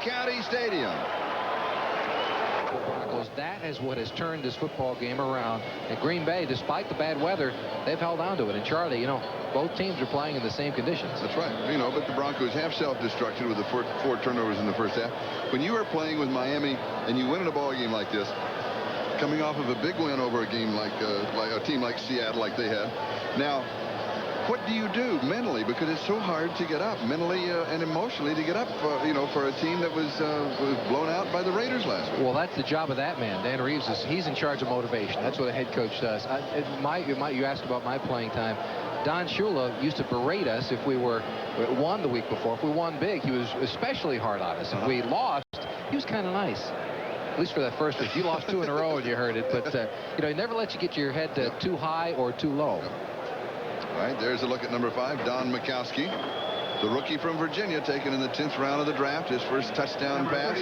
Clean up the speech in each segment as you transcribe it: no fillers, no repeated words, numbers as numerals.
County Stadium. Broncos, that is what has turned this football game around. At Green Bay, despite the bad weather, they've held on to it. And Charlie, you know, both teams are playing in the same conditions. That's right. You know, but the Broncos have self-destructed with the four turnovers in the first half. When you are playing with Miami and you win in a ball game like this, coming off of a big win over a game like a team like Seattle, like they had. Now, what do you do mentally? Because it's so hard to get up mentally and emotionally to get up, you know, for a team that was blown out by the Raiders last week. Well, that's the job of that man. Dan Reeves he's in charge of motivation. That's what a head coach does. You asked about my playing time. Don Shula used to berate us if we won the week before. If we won big, he was especially hard on us. If we lost, he was kind of nice. At least for that first week. You lost 2 in a row and you heard it. But, you know, he never lets you get your head too high or too low. All right, there's a look at number 5, Don Majkowski, the rookie from Virginia, taken in the 10th round of the draft. His first touchdown pass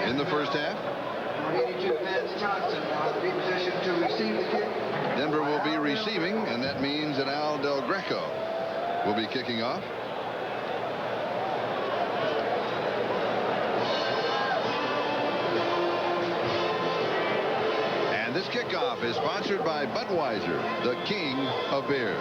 in the first half. 82, Vance Johnson will be positioned to receive the kick. Denver will be receiving, and that means that Al Del Greco will be kicking off. This kickoff is sponsored by Budweiser, the king of beers.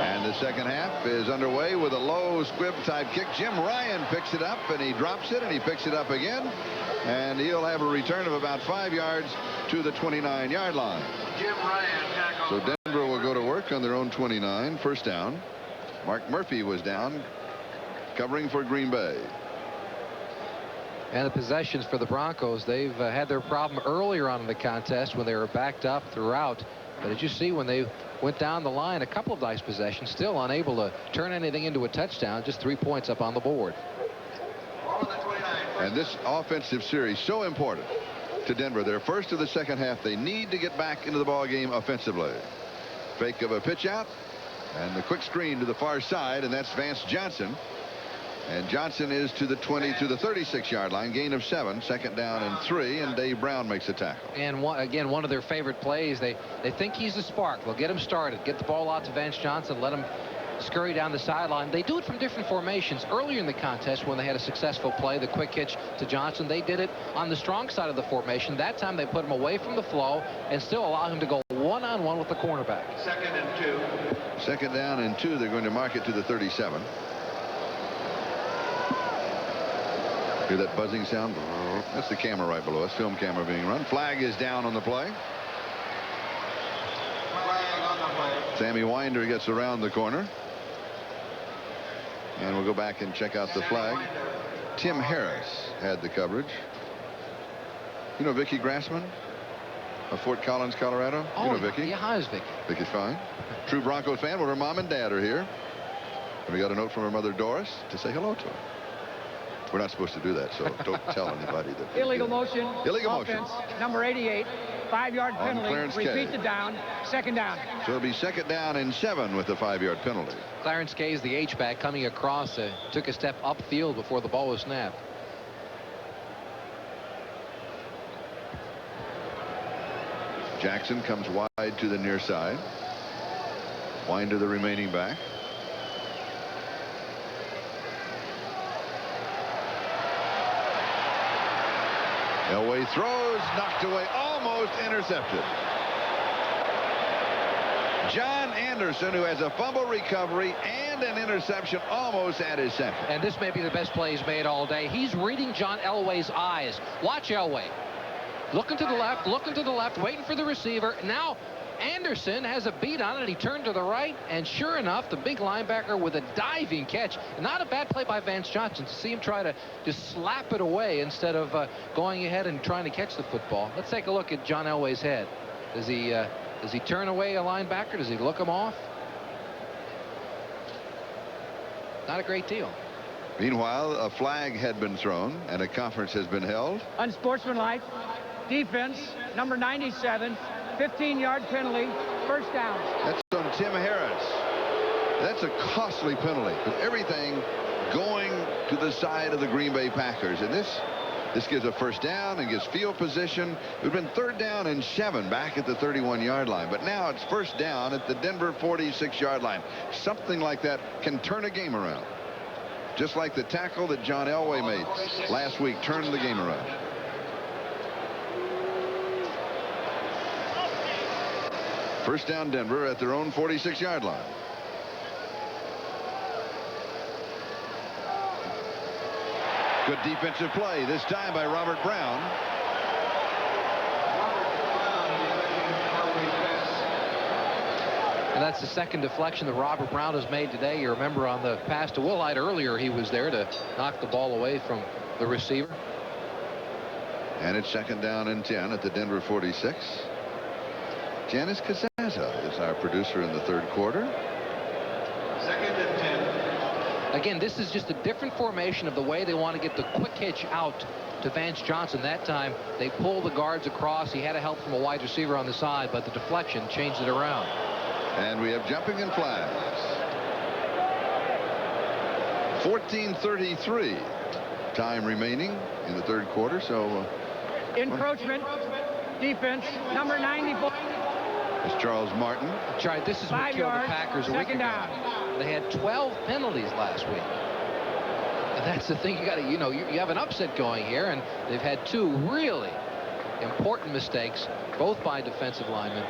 And the second half is underway with a low squib type kick. Jim Ryan picks it up and he drops it and he picks it up again. And he'll have a return of about 5 yards to the 29-yard line. Jim Ryan tackles. So Denver will go to work on their own 29, first down. Mark Murphy was down, covering for Green Bay. And the possessions for the Broncos, they've had their problem earlier on in the contest when they were backed up throughout. But as you see, when they went down the line, a couple of nice possessions, still unable to turn anything into a touchdown, just 3 points up on the board. And this offensive series so important to Denver. Their first of the second half. They need to get back into the ball game offensively. Fake of a pitch out and the quick screen to the far side, and that's Vance Johnson. And Johnson is to the 36-yard line, gain of 7, second down and 3, and Dave Brown makes a tackle. And again, one of their favorite plays. They think he's the spark. They'll get him started, get the ball out to Vance Johnson, let him scurry down the sideline. They do it from different formations. Earlier in the contest, when they had a successful play, the quick hitch to Johnson, they did it on the strong side of the formation. That time they put him away from the flow and still allow him to go one-on-one with the cornerback. Second and 2. Second down and 2. They're going to mark it to the 37. Hear that buzzing sound? That's the camera right below us. Film camera being run. Flag is down on the play. Sammy Winder gets around the corner. And we'll go back and check out the flag. Tim Harris had the coverage. You know Vicki Grassman of Fort Collins, Colorado? Oh, you know Vicki? Yeah, how's Vicki? Vicki's fine. True Broncos fan. Well, her mom and dad are here. And we got a note from her mother, Doris, to say hello to her. We're not supposed to do that, so don't tell anybody that. Illegal motion. Illegal offense, motion. Number 88. 5-yard penalty. Clarence Repeat Kay. the down. Second down. So it'll be second down and 7 with the 5-yard penalty. Clarence Kay, the H-back, coming across, took a step upfield before the ball was snapped. Jackson comes wide to the near side. Winder the remaining back. Elway throws, knocked away, almost intercepted. John Anderson, who has a fumble recovery and an interception, almost at his second. And this may be the best play he's made all day. He's reading John Elway's eyes. Watch Elway. Looking to the left, waiting for the receiver. Now Anderson has a beat on it. He turned to the right, and sure enough, the big linebacker with a diving catch. Not a bad play by Vance Johnson to see him try to just slap it away instead of going ahead and trying to catch the football. Let's take a look at John Elway's head. Does he turn away a linebacker? Does he look him off? Not a great deal. Meanwhile, a flag had been thrown and a conference has been held. Unsportsmanlike. Defense. Number 97. 15-yard penalty. First down. That's on Tim Harris. That's a costly penalty with everything going to the side of the Green Bay Packers. And this This gives a first down and gives field position. It would have been 3rd down and 7 back at the 31-yard line. But now it's 1st down at the Denver 46-yard line. Something like that can turn a game around. Just like the tackle that John Elway made last week turned the game around. First down Denver at their own 46-yard line. Good defensive play this time by Robert Brown. And that's the second deflection that Robert Brown has made today. You remember on the pass to Willite earlier, he was there to knock the ball away from the receiver. And it's 2nd down and 10 at the Denver 46. Janice Casaza is our producer in the 3rd quarter. 2nd and 10. Again, this is just a different formation of the way they want to get the quick hitch out to Vance Johnson. That time they pulled the guards across. He had a help from a wide receiver on the side, but the deflection changed it around. And we have jumping and flags. 14:33 time remaining in the 3rd quarter. So Encroachment. Defense. Number 94. it's Charles Martin. That's right. This is what 5 killed the yards. Packers a week 2nd ago. down. They had 12 penalties last week. And that's the thing. You got to, you have an upset going here, and they've had 2 really important mistakes, both by defensive linemen.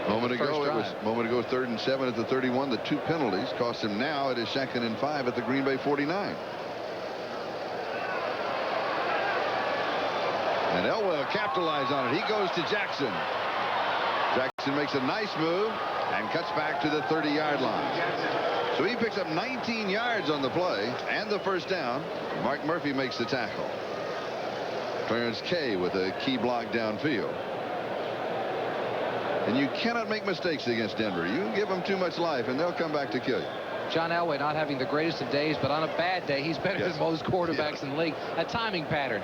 Moment ago, First it was drive. 3rd and 7 at the 31. The 2 penalties cost him. Now it is 2nd and 5 at the Green Bay 49. And Elway will capitalize on it. He goes to Jackson. Jackson makes a nice move and cuts back to the 30-yard line. So he picks up 19 yards on the play and the first down. Mark Murphy makes the tackle. Clarence Kay with a key block downfield. And you cannot make mistakes against Denver. You give them too much life and they'll come back to kill you. John Elway not having the greatest of days, but on a bad day, he's better Yes. than most quarterbacks in the league. A timing pattern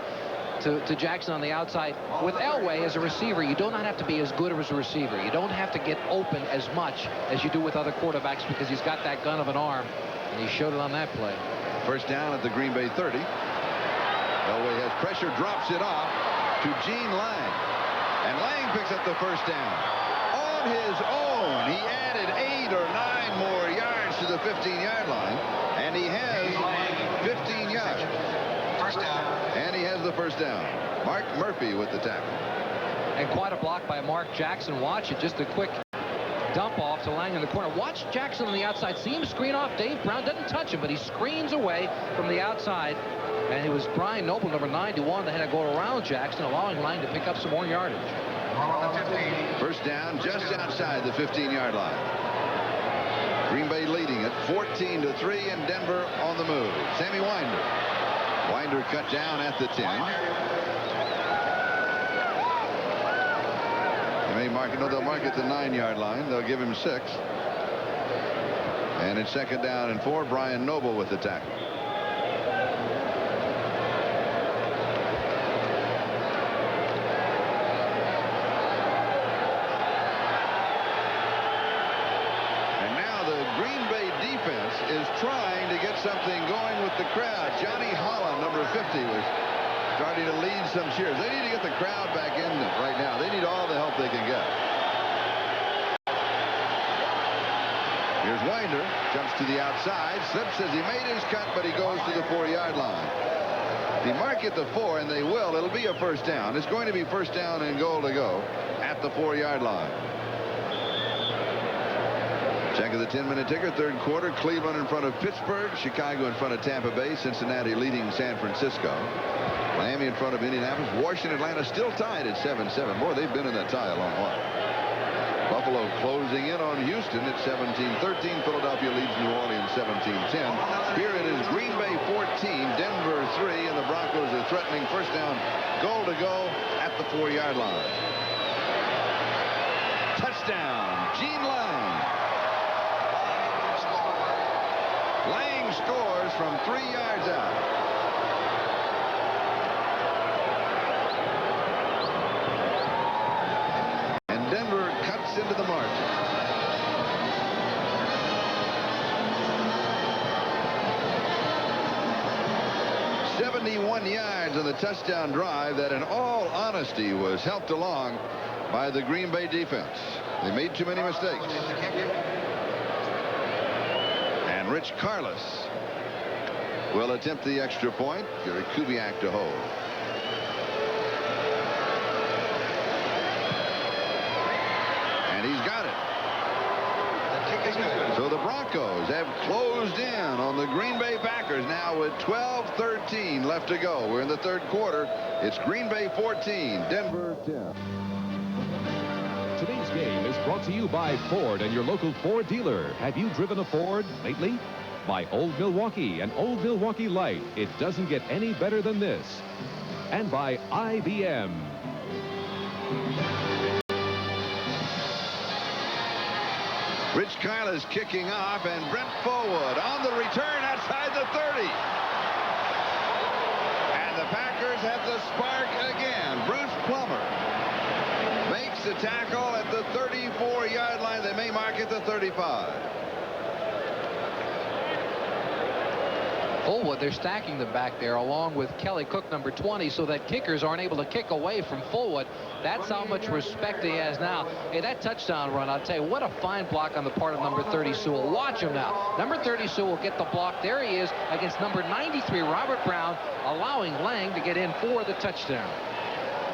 to Jackson on the outside. With Elway as a receiver, you do not have to be as good as a receiver. You don't have to get open as much as you do with other quarterbacks because he's got that gun of an arm, and he showed it on that play. First down at the Green Bay 30. Elway has pressure, drops it off to Gene Lang. And Lang picks up the first down. On his own, he added 8 or 9 more yards to the 15-yard line, and he has 15 yards. First down. And he has the first down. Mark Murphy with the tackle. And quite a block by Mark Jackson. Watch it, just a quick dump off to Lang in the corner. Watch Jackson on the outside. See him screen off. Dave Brown doesn't touch him, but he screens away from the outside. And it was Brian Noble, number 91, that had to go around Jackson, allowing Lang to pick up some more yardage. First down just outside the 15-yard line. Green Bay leading it 14-3, and Denver on the move. Sammy Winder. Winder cut down at the 10. They may mark it. No, they'll mark it the 9-yard line. They'll give him 6. And it's 2nd down and 4. Brian Noble with the tackle. Is trying to get something going with the crowd. Johnny Holland, number 50, was starting to lead some cheers. They need to get the crowd back in right now. They need all the help they can get. Here's Winder, jumps to the outside, slips as he made his cut, but he goes to the 4-yard line. They mark at the 4, and they will. It'll be a first down. It's going to be first down and goal to go at the 4-yard line. Check of the 10-minute ticker. 3rd quarter. Cleveland in front of Pittsburgh. Chicago in front of Tampa Bay. Cincinnati leading San Francisco. Miami in front of Indianapolis. Washington, Atlanta still tied at 7-7. Boy, they've been in that tie a long while. Buffalo closing in on Houston at 17-13. Philadelphia leads New Orleans 17-10. Here it is Green Bay 14, Denver 3, and the Broncos are threatening first down, goal to go at the 4-yard line. Touchdown, Gene Lang. Lang scores from 3 yards out. And Denver cuts into the margin. 71 yards on the touchdown drive that, in all honesty, was helped along by the Green Bay defense. They made too many mistakes. And Rich Carlos will attempt the extra point. Gary Kubiak to hold. And he's got it. So the Broncos have closed in on the Green Bay Packers now with 12-13 left to go. We're in the third quarter. It's Green Bay 14, Denver 10. Today's game is brought to you by Ford and your local Ford dealer. Have you driven a Ford lately? By Old Milwaukee and Old Milwaukee Light. It doesn't get any better than this. And by IBM. Rich Carlos kicking off, and Brent Fullwood on the return outside the 30. And the Packers have the spark again. Bruce Plummer makes the tackle at the 34-yard line. They may mark it the 35. Fullwood, they're stacking them back there along with Kelly Cook, number 20, so that kickers aren't able to kick away from Fullwood. That's how much respect he has now. Hey, that touchdown run, I'll tell you, what a fine block on the part of number 30, Sewell. Watch him now. Number 30, Sewell will get the block. There he is against number 93, Robert Brown, allowing Lang to get in for the touchdown.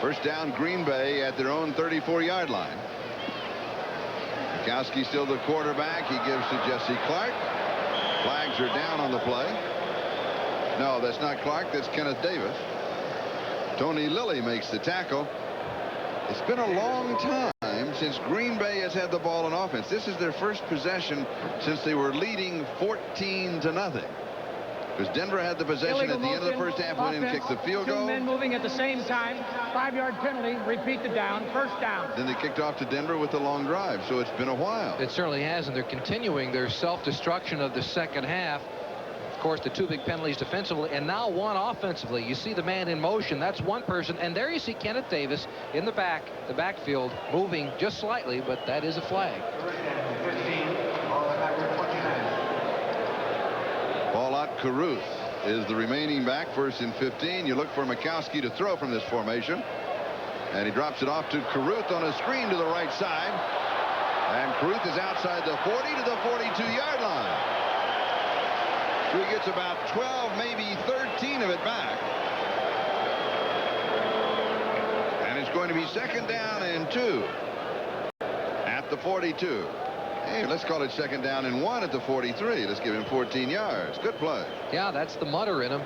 First down, Green Bay at their own 34-yard line. Mikowski still the quarterback. He gives to Jesse Clark. Flags are down on the play. No, that's not Clark. That's Kenneth Davis. Tony Lilly makes the tackle. It's been a long time since Green Bay has had the ball in offense. This is their first possession since they were leading 14-0. Because Denver had the possession at the end of the first half, went in and kicked the field goal. Two men moving at the same time. 5-yard penalty. Repeat the down. First down. Then they kicked off to Denver with the long drive. So it's been a while. It certainly has, and they're continuing their self-destruction of the second half. Of course, the two big penalties defensively, and now one offensively. You see the man in motion. That's one person, and there you see Kenneth Davis in the backfield, moving just slightly, but that is a flag. Paul Caruth is the remaining back, first and 15. You look for Mikowski to throw from this formation, and he drops it off to Caruth on a screen to the right side, and Caruth is outside the 40 to the 42-yard line. So he gets about 12, maybe 13 of it back. And it's going to be second down and 2 at the 42. Hey, let's call it second down and 1 at the 43. Let's give him 14 yards. Good play. Yeah, that's the mutter in him.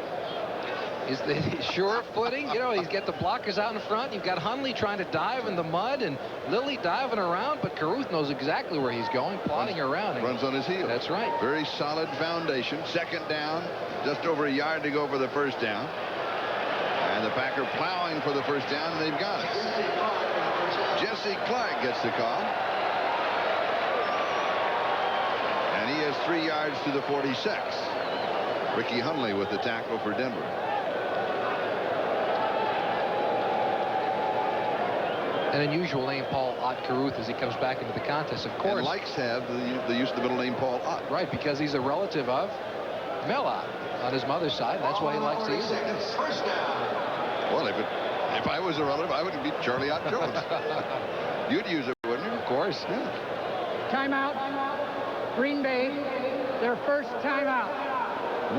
Is the sure footing. You know, he's got the blockers out in front. You've got Hundley trying to dive in the mud and Lilly diving around, but Caruth knows exactly where he's going, plodding around. Runs on his heel. That's right. Very solid foundation. Second down, just over a yard to go for the first down. And the Packer plowing for the first down, and they've got it. Jesse Clark gets the call. And he has 3 yards to the 46. Ricky Hundley with the tackle for Denver. An unusual name, Paul Ott Caruth, as he comes back into the contest, of course. And likes to have the use of the middle name Paul Ott. Right, because he's a relative of Mel Ott on his mother's side. That's why he likes to use it. Well, if I was a relative, I would be Charlie Ott Jones. You'd use it, wouldn't you? Of course. Yeah. Timeout. Green Bay, their first timeout.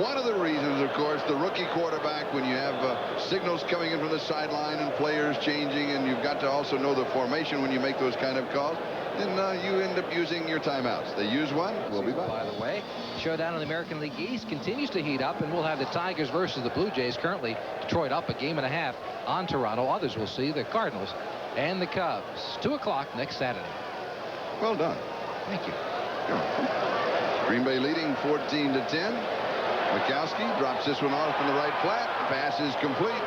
One of the reasons, of course, the rookie quarterback, when you have signals coming in from the sideline and players changing, and you've got to also know the formation when you make those kind of calls, then you end up using your timeouts. They use one. We'll be back. By the way, showdown in the American League East continues to heat up, and we'll have the Tigers versus the Blue Jays. Currently, Detroit up a game and a half on Toronto. Others will see the Cardinals and the Cubs. 2 o'clock next Saturday. Well done. Thank you. Green Bay leading 14-10. Mikowski drops this one off in the right flat. Pass is complete.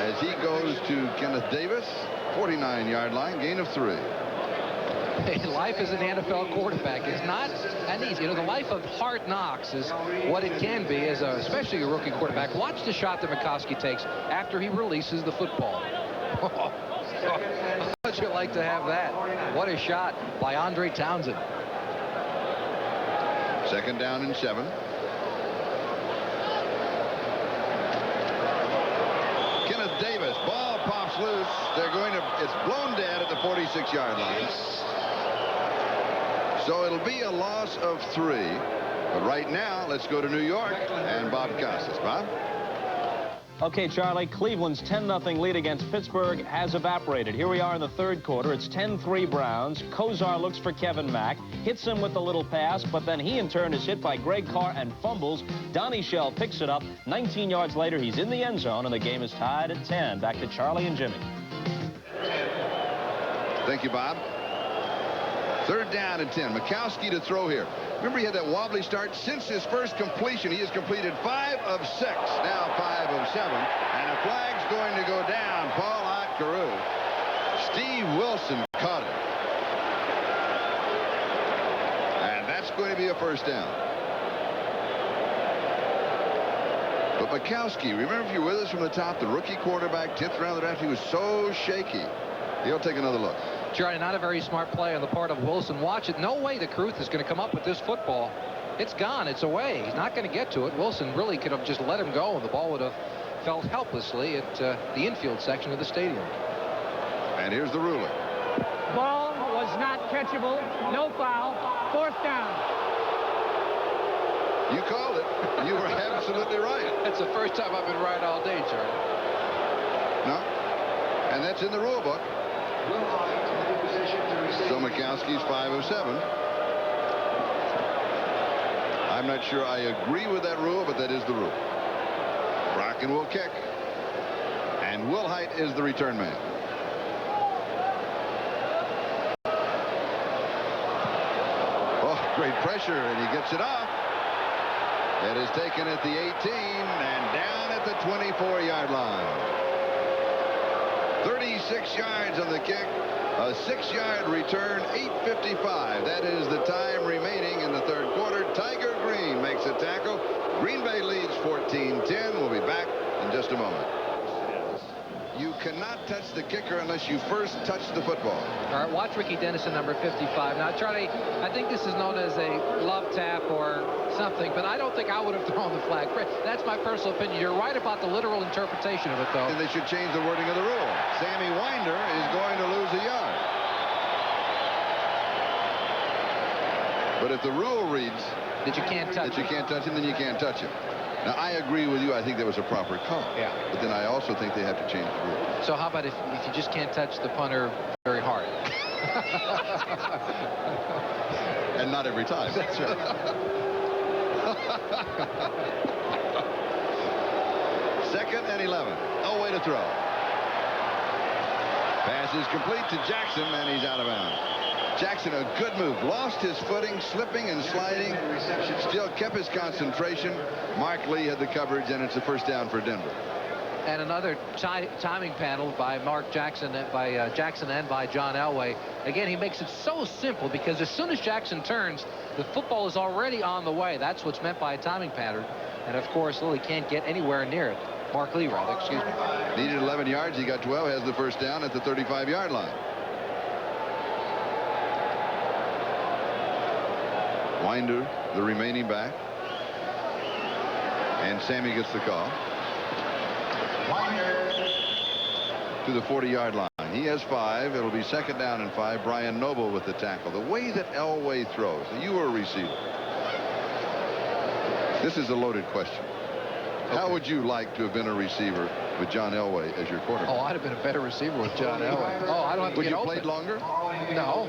As he goes to Kenneth Davis, 49-yard line, gain of 3. Life as an NFL quarterback is not an easy. You know, the life of hard knocks is what it can be, as especially a rookie quarterback. Watch the shot that Mikowski takes after he releases the football. How'd you like to have that? What a shot by Andre Townsend. Second down and 7. Ball pops loose. It's blown dead at the 46-yard line. So it'll be a loss of 3. But right now, let's go to New York and Bob Costas. Bob? Okay, Charlie, Cleveland's 10-0 lead against Pittsburgh has evaporated. Here we are in the third quarter. It's 10-3 Browns. Kozar looks for Kevin Mack, hits him with the little pass, but then he in turn is hit by Greg Carr and fumbles. Donnie Shell picks it up. 19 yards later, he's in the end zone, and the game is tied at 10. Back to Charlie and Jimmy. Thank you, Bob. Third down and 10. Mikowski to throw here. Remember, he had that wobbly start. Since his first completion, he has completed 5 of 6. Now 5 of 7. And a flag's going to go down. Paul Otkaroo. Steve Wilson caught it. And that's going to be a first down. But Mikowski, remember, if you're with us from the top, the rookie quarterback, 10th round of the draft, he was so shaky. He'll take another look. Charlie, not a very smart play on the part of Wilson. Watch it. No way the Caruth is going to come up with this football. It's gone. It's away. He's not going to get to it. Wilson really could have just let him go, and the ball would have fell helplessly at the infield section of the stadium. And here's the ruling. Ball was not catchable. No foul. Fourth down. You called it. You were absolutely right. That's the first time I've been right all day, Charlie. No. And that's in the rule book. So Mikowski's 5 of 7. I'm not sure I agree with that rule, but that is the rule. Brocken will kick. And Wilhite is the return man. Oh, great pressure, and he gets it off. It is taken at the 18 and down at the 24-yard line. 36 yards on the kick. A 6-yard return, 8:55. That is the time remaining in the third quarter. Tiger Green makes a tackle. Green Bay leads 14-10. We'll be back in just a moment. You cannot touch the kicker unless you first touch the football. All right, watch Ricky Dennison, number 55. Now, Charlie, I think this is known as a love tap or something, but I don't think I would have thrown the flag. That's my personal opinion. You're right about the literal interpretation of it, though. And they should change the wording of the rule. Sammy Winder is going to lose a yard. But if the rule reads that you can't touch him, then you can't touch him. Now, I agree with you. I think that was a proper call. Yeah. But then I also think they have to change the rule. So how about if you just can't touch the punter very hard? And not every time. That's right. Second and 11. No way to throw. Pass is complete to Jackson, and he's out of bounds. Jackson, a good move. Lost his footing, slipping and sliding. Still kept his concentration. Mark Lee had the coverage, and it's a first down for Denver. And another timing panel by Jackson and by John Elway. Again, he makes it so simple because as soon as Jackson turns, the football is already on the way. That's what's meant by a timing pattern. And of course, Lilly can't get anywhere near it. Mark Lee, rather, excuse me. Needed 11 yards. He got 12. Has the first down at the 35-yard line. Winder, the remaining back. And Sammy gets the call. To the 40-yard line. He has 5. It'll be second down and 5. Brian Noble with the tackle. The way that Elway throws. You were a receiver. This is a loaded question. Okay. How would you like to have been a receiver with John Elway as your quarterback? Oh, I'd have been a better receiver with John Elway. Oh, I don't have to Would get you open. played longer? No.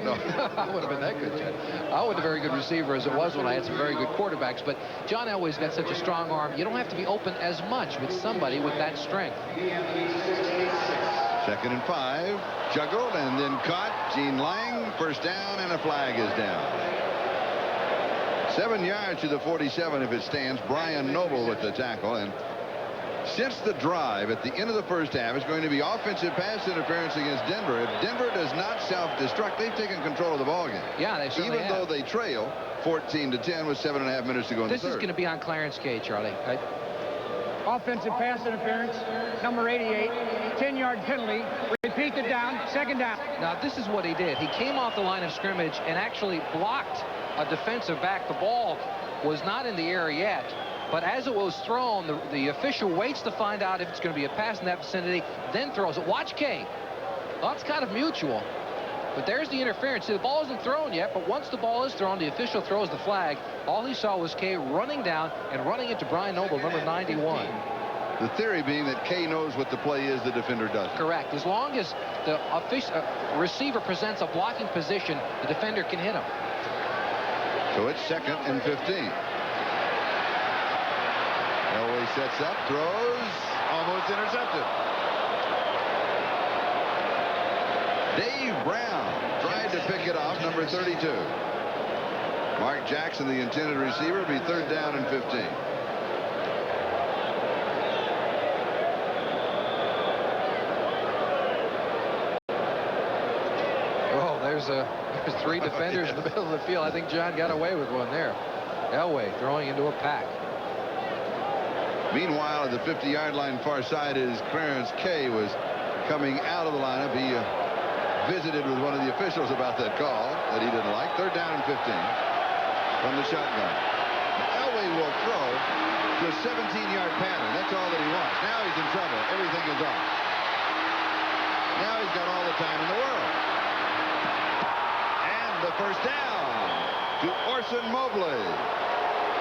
I would have been that good, John. I wasn't a very good receiver as it was when I had some very good quarterbacks, but John Elway's got such a strong arm. You don't have to be open as much with somebody with that strength. Second and 5. Juggled and then caught. Gene Lang, first down, and a flag is down. 7 yards to the 47 if it stands. Brian Noble with the tackle. And since the drive at the end of the first half is going to be offensive pass interference against Denver. If Denver does not self-destruct, they've taken control of the ballgame. Yeah, they certainly Even though they trail 14-10 with 7.5 minutes to go in the third. This is going to be on Clarence K, Charlie. Right? Offensive pass interference, number 88, 10-yard penalty. Repeat the down, second down. Now, this is what he did. He came off the line of scrimmage and actually blocked a defensive back. The ball was not in the air yet. But as it was thrown, the official waits to find out if it's going to be a pass in that vicinity, then throws it. Watch K. Well, it's kind of mutual. But there's the interference. See, the ball isn't thrown yet, but once the ball is thrown, the official throws the flag. All he saw was K running down and running into Brian Noble, number 91. The theory being that K knows what the play is, the defender doesn't. Correct. As long as the receiver presents a blocking position, the defender can hit him. So it's 2nd and 15. Elway sets up, throws, almost intercepted. Dave Brown tried to pick it off, number 32. Mark Jackson, the intended receiver, will be 3rd down and 15. Oh, there's 3 defenders in the middle of the field. I think John got away with one there. Elway throwing into a pack. Meanwhile, at the 50-yard line far side, as Clarence K was coming out of the lineup, he visited with one of the officials about that call that he didn't like. 3rd down and 15 from the shotgun. Elway will throw to a 17-yard pattern. That's all that he wants. Now he's in trouble. Everything is off. Now he's got all the time in the world. And the first down to Orson Mobley.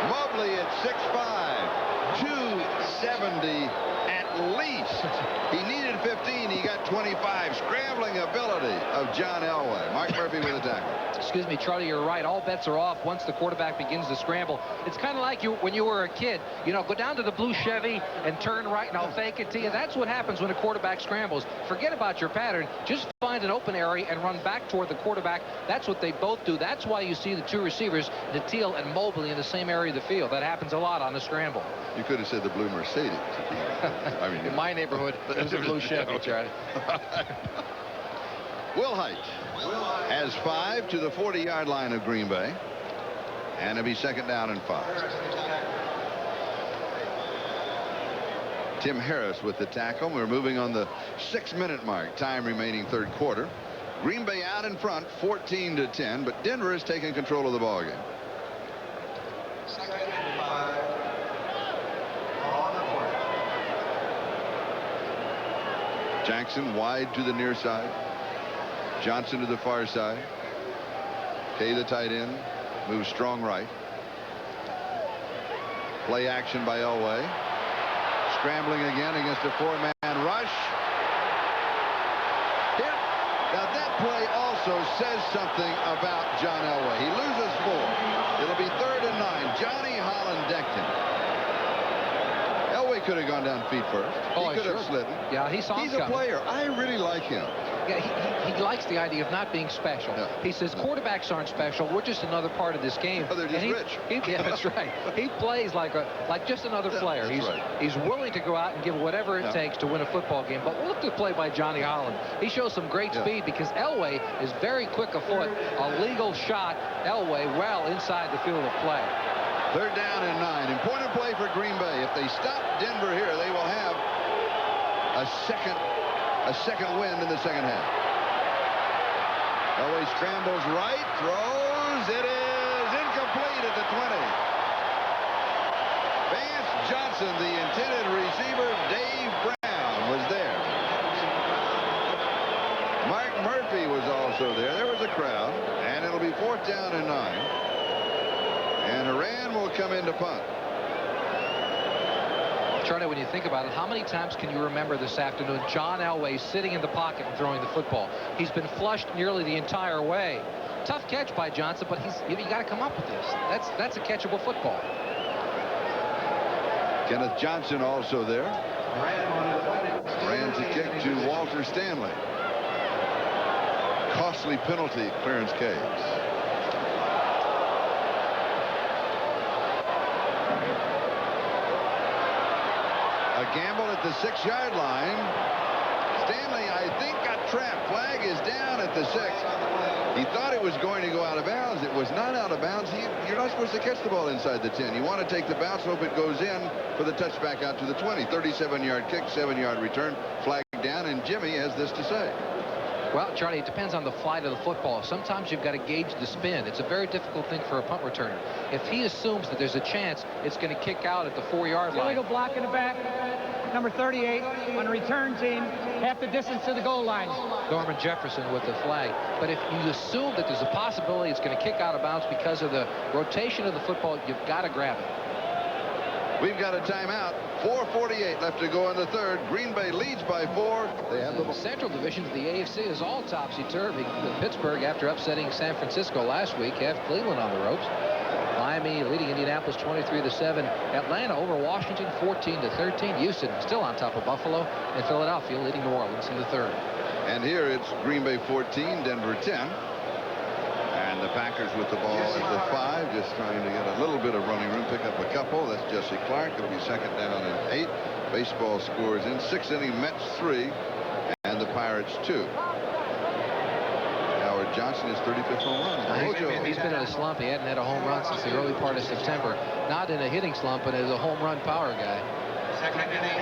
Mobley at 6'5", 270 at least. He needed 15. He got 25. Scrambling ability of John Elway. Mark Murphy with a tackle. Excuse me, Charlie, you're right. All bets are off once the quarterback begins to scramble. It's kind of like when you were a kid. You know, go down to the blue Chevy and turn right and I'll fake it to you. That's what happens when a quarterback scrambles. Forget about your pattern. Just find an open area and run back toward the quarterback. That's what they both do. That's why you see the 2 receivers, Natil and Mobley, in the same area of the field. That happens a lot on the scramble. You could have said the blue Mercedes. I mean, in my neighborhood, there's a blue Chevy, Charlie. Will Height has 5 to the 40-yard line of Green Bay. And it'll be 2nd down and 5. Tim Harris with the tackle. We're moving on the 6-minute mark. Time remaining 3rd quarter. Green Bay out in front, 14-10, but Denver is taking control of the ballgame. 2nd and 5. On the board. Jackson wide to the near side. Johnson to the far side. Kay, the tight end, moves strong right. Play action by Elway. Scrambling again against a 4-man rush. Hit. Now that play also says something about John Elway. He loses 4. It'll be 3rd and 9. Johnny Holland decked him. Elway could have gone down feet first. Oh, he could have slid. Yeah, he's a player. I really like him. Yeah, he likes the idea of not being special. Yeah. He says quarterbacks aren't special. We're just another part of this game. Oh, they're just rich. Yeah, that's right. He plays like just another player. He's willing to go out and give whatever it takes to win a football game. But look at the play by Johnny Holland. He shows some great speed because Elway is very quick afoot. A legal shot. Elway well inside the field of play. 3rd down and 9. Important play for Green Bay. If they stop Denver here, they will have a second wind in the 2nd half. Elway scrambles right, throws. It is incomplete at the 20. Vance Johnson, the intended receiver. Dave Brown was there. Mark Murphy was also there. There was a crowd, and it'll be 4th down and 9. And Iran will come in to punt. Charlie, when you think about it, how many times can you remember this afternoon John Elway sitting in the pocket and throwing the football? He's been flushed nearly the entire way. Tough catch by Johnson, but you got to come up with this. That's a catchable football. Kenneth Johnson also there. Ran to kick to Walter Stanley. Costly penalty, Clarence Caves. A gamble at the 6-yard line. Stanley, I think, got trapped. Flag is down at the 6. He thought it was going to go out of bounds. It was not out of bounds. You're not supposed to catch the ball inside the 10. You want to take the bounce, hope it goes in for the touchback out to the 20. 37-yard kick, 7-yard return. Flag down, and Jimmy has this to say. Well, Charlie, it depends on the flight of the football. Sometimes you've got to gauge the spin. It's a very difficult thing for a punt returner. If he assumes that there's a chance it's going to kick out at the 4-yard line. Illegal block in the back. Number 38 on the return team, half the distance to the goal line. Norman Jefferson with the flag. But if you assume that there's a possibility it's going to kick out of bounds because of the rotation of the football, you've got to grab it. We've got a timeout. 4:48 left to go in the third. Green Bay leads by 4. They have The Central Division of the AFC is all topsy-turvy. Pittsburgh, after upsetting San Francisco last week, have Cleveland on the ropes. Miami leading Indianapolis 23-7. Atlanta over Washington 14-13. Houston still on top of Buffalo, and Philadelphia leading New Orleans in the third. And here it's Green Bay 14, Denver 10. And the Packers with the ball at the 5, just trying to get a little bit of running room, pick up a couple. That's Jesse Clark. It'll be second down and 8. Baseball scores in 6th inning. Mets 3 and the Pirates 2. Howard Johnson is 35th home run. He's been in a slump. He hadn't had a home run since the early part of September. Not in a hitting slump, but as a home run power guy.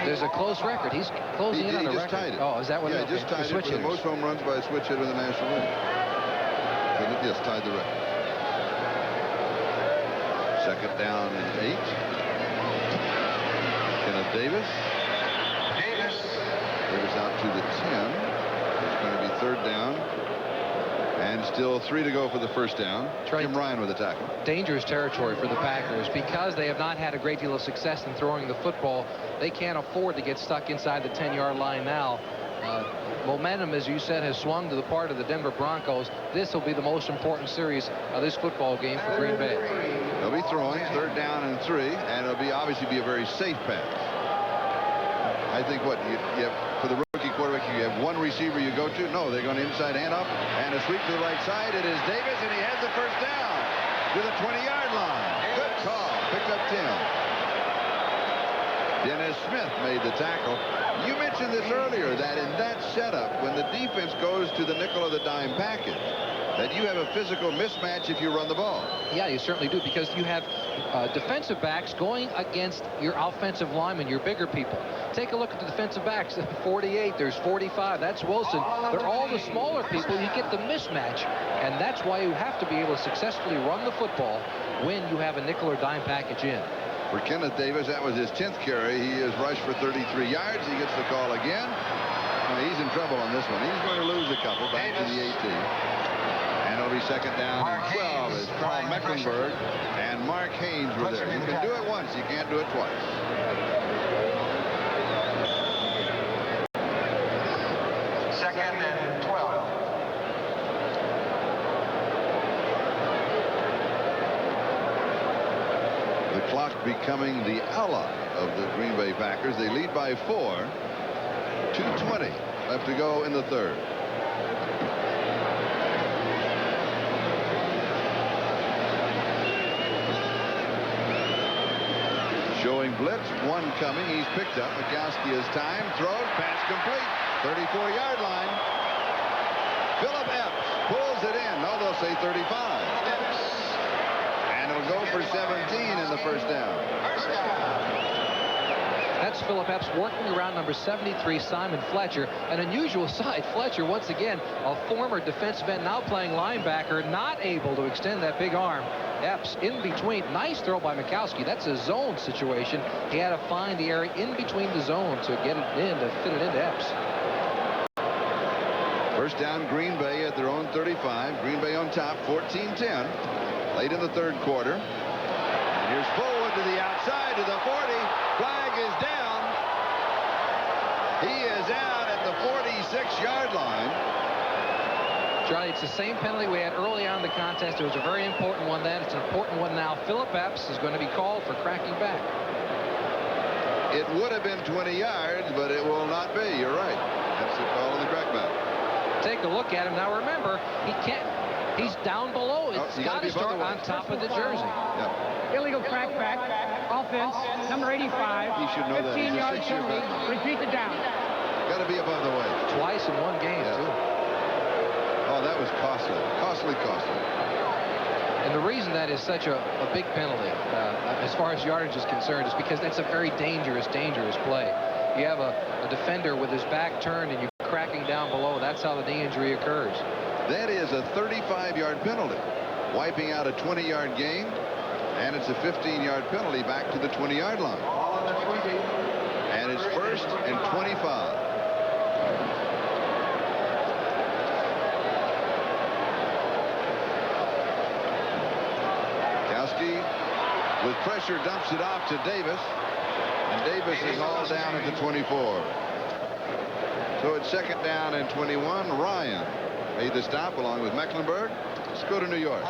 There's a close record. He's closing in on a record. Tied it. Oh, is that what? Yeah, just tied it for the most home runs by a switch hitter in the National League. Yes, tied the record. Second down and 8. Kenneth Davis. Davis out to the 10. It's going to be third down. And still 3 to go for the first down. Jim Ryan with the tackle. Dangerous territory for the Packers because they have not had a great deal of success in throwing the football. They can't afford to get stuck inside the 10-yard line now. Momentum, as you said, has swung to the part of the Denver Broncos. This will be the most important series of this football game for Green Bay. They'll be throwing third down and 3, and it'll be obviously be a very safe pass. I think what you have for the rookie quarterback, you have one receiver you go to. No, they're going to inside handoff and a sweep to the right side. It is Davis, and he has the first down to the 20-yard line. Good call. Picked up 10. Dennis Smith made the tackle. You mentioned this earlier, that in that setup, when the defense goes to the nickel or the dime package, that you have a physical mismatch if you run the ball. Yeah, you certainly do, because you have defensive backs going against your offensive linemen, your bigger people. Take a look at the defensive backs. 48, there's 45. That's Wilson. They're all the smaller people. You get the mismatch, and that's why you have to be able to successfully run the football when you have a nickel or dime package in. For Kenneth Davis, that was his 10th carry. He is rushed for 33 yards. He gets the call again. He's in trouble on this one. He's going to lose a couple back to the 18. And it'll be second down and 12 as Carl Mecklenburg and Mark Haynes were there. You can do it once. You can't do it twice. Second and 12. The clock becoming the ally of the Green Bay Packers. They lead by 4. 2:20 left to go in the third. Showing blitz, one coming. He's picked up. Mikowski has time. Throws. Pass complete. 34-yard line. Philip Epps pulls it in. No, they'll say 35. And it'll go for 17 in the first down. That's Philip Epps working around number 73, Simon Fletcher. An unusual sight. Fletcher, once again, a former defensive end, now playing linebacker, not able to extend that big arm. Epps in between. Nice throw by Mikowski. That's a zone situation. He had to find the area in between the zone to get it in, to fit it into Epps. First down, Green Bay at their own 35. Green Bay on top, 14-10. Late in the third quarter. And here's Fullwood to the outside, to the 40. Flag is down. He is out at the 46-yard line. Charlie, it's the same penalty we had early on in the contest. It was a very important one then. It's an important one now. Philip Epps is going to be called for cracking back. It would have been 20 yards, but it will not be. You're right. That's the call on the crackback. Take a look at him. Now remember, he can't. He's down below. It's got to start on top of the jersey. Yep. Illegal crackback. Offense. Number 85. He should know that. He's a 15-yard 6-year penalty. veteran. Repeat the down. Got to be above the weight. Twice in one game, Yeah. too. Oh, that was costly. Costly. And the reason that is such a big penalty, as far as yardage is concerned, is because that's a very dangerous play. You have a defender with his back turned, and you cracking down below. That's how the knee injury occurs. That is a 35-yard penalty, wiping out a 20-yard gain, and it's a 15-yard penalty back to the 20-yard line. Ball on the 20. And it's 1st and 25. Kowski with pressure dumps it off to Davis, and Davis is hauled down at the 24. So it's 2nd down and 21. Ryan made the stop along with Mecklenburg. Let's go to New York.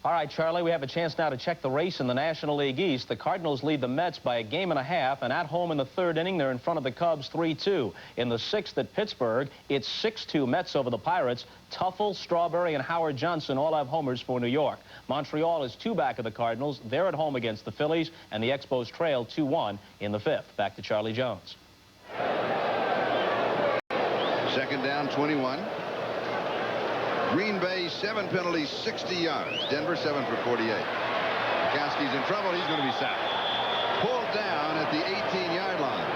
All right, Charlie, we have a chance now to check the race in the National League East. The Cardinals lead the Mets by a game and a half, and at home in the 3rd inning, they're in front of the Cubs 3-2. In the 6th at Pittsburgh, it's 6-2 Mets over the Pirates. Tuffle, Strawberry, and Howard Johnson all have homers for New York. Montreal is 2 back of the Cardinals. They're at home against the Phillies, and the Expos trail 2-1 in the 5th. Back to Charlie Jones. 2nd down, 21. Green Bay, 7 penalties, 60 yards. Denver, 7 for 48. Kowski's in trouble. He's going to be sacked. Pulled down at the 18-yard line.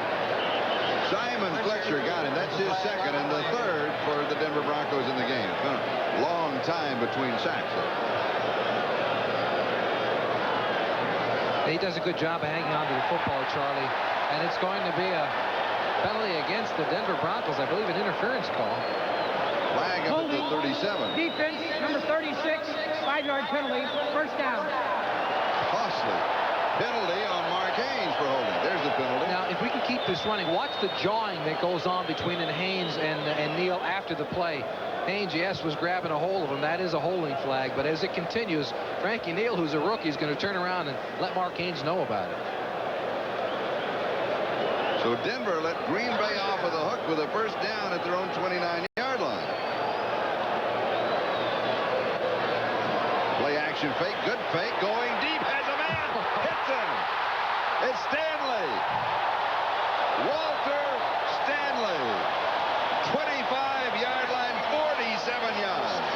Simon Fletcher got him. That's his 2nd and the 3rd for the Denver Broncos in the game. It's been a long time between sacks. He does a good job of hanging on to the football, Charlie. And it's going to be a penalty against the Denver Broncos. I believe an interference call. Flag up at the 37. Defense, number 36, 5-yard penalty, 1st down. Costly penalty on Mark Haynes for holding. There's the penalty. Now, if we can keep this running, watch the jawing that goes on between Haynes and Neal after the play. Haynes, yes, was grabbing a hold of him. That is a holding flag. But as it continues, Frankie Neal, who's a rookie, is going to turn around and let Mark Haynes know about it. So Denver let Green Bay off of the hook with a 1st down at their own 29-yard line. Play action fake, good fake, going deep, has a man, hits him. It's Stanley. Walter Stanley. 25-yard line, 47 yards.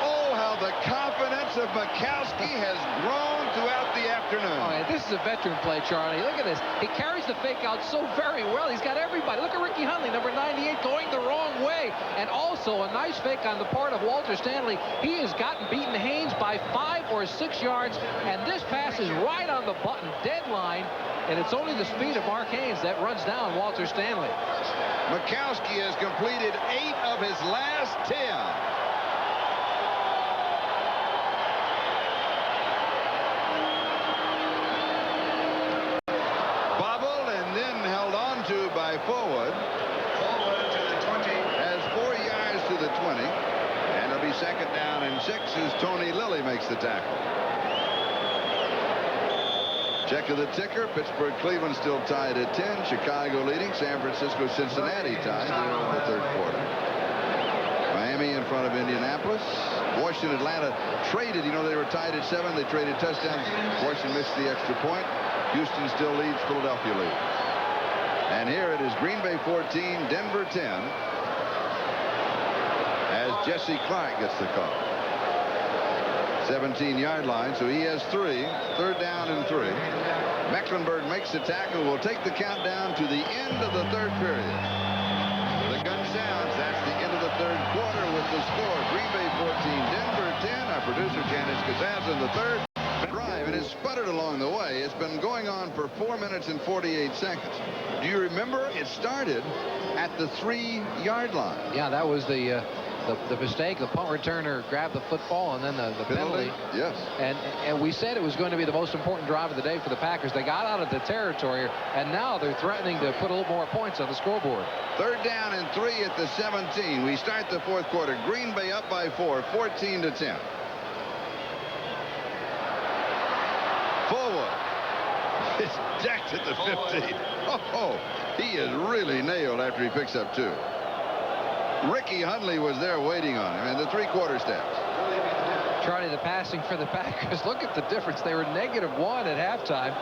Oh, how the confidence of Mikowski has grown throughout the afternoon. Oh, yeah, this is a veteran play, Charlie. Look at this. He carries the fake out so very well. He's got everybody. Look at Ricky Hundley, number 98, going the wrong way. And also a nice fake on the part of Walter Stanley. He has beaten Haynes by 5 or 6 yards. And this pass is right on the button, deadline. And it's only the speed of Mark Haynes that runs down Walter Stanley. Mikowski has completed 8 of his last 10. By Forward. Forward to the 20. Has 4 yards to the 20. And it'll be 2nd down and 6 as Tony Lilly makes the tackle. Check of the ticker. Pittsburgh, Cleveland still tied at 10. Chicago leading. San Francisco, Cincinnati tied in the 3rd quarter. Miami in front of Indianapolis. Washington, Atlanta traded. You know, they were tied at 7. They traded touchdowns. Washington missed the extra point. Houston still leads. Philadelphia leads. And here it is Green Bay 14, Denver 10, as Jesse Clark gets the call. 17-yard line, so he has 3. 3rd down and 3. Mecklenburg makes the tackle. Will take the countdown to the end of the 3rd period. The gun sounds. That's the end of the 3rd quarter with the score. Green Bay 14, Denver 10. Our producer, Janice Kazaz, in the 3rd. Drive, and it sputtered along the way. It's been going on for 4 minutes and 48 seconds. Do you remember it started at the 3-yard line? Yeah, that was the mistake. The punt returner grabbed the football, and then the penalty. Yes. And we said it was going to be the most important drive of the day for the Packers. They got out of the territory, and now they're threatening to put a little more points on the scoreboard. 3rd down and 3 at the 17. We start the 4th quarter. Green Bay up by 4, 14-10. Forward. It's decked at the 15. Oh, he is really nailed after he picks up 2. Ricky Hundley was there waiting on him, and the 3-quarter steps. Charlie, the passing for the Packers, look at the difference. They were -1 at halftime,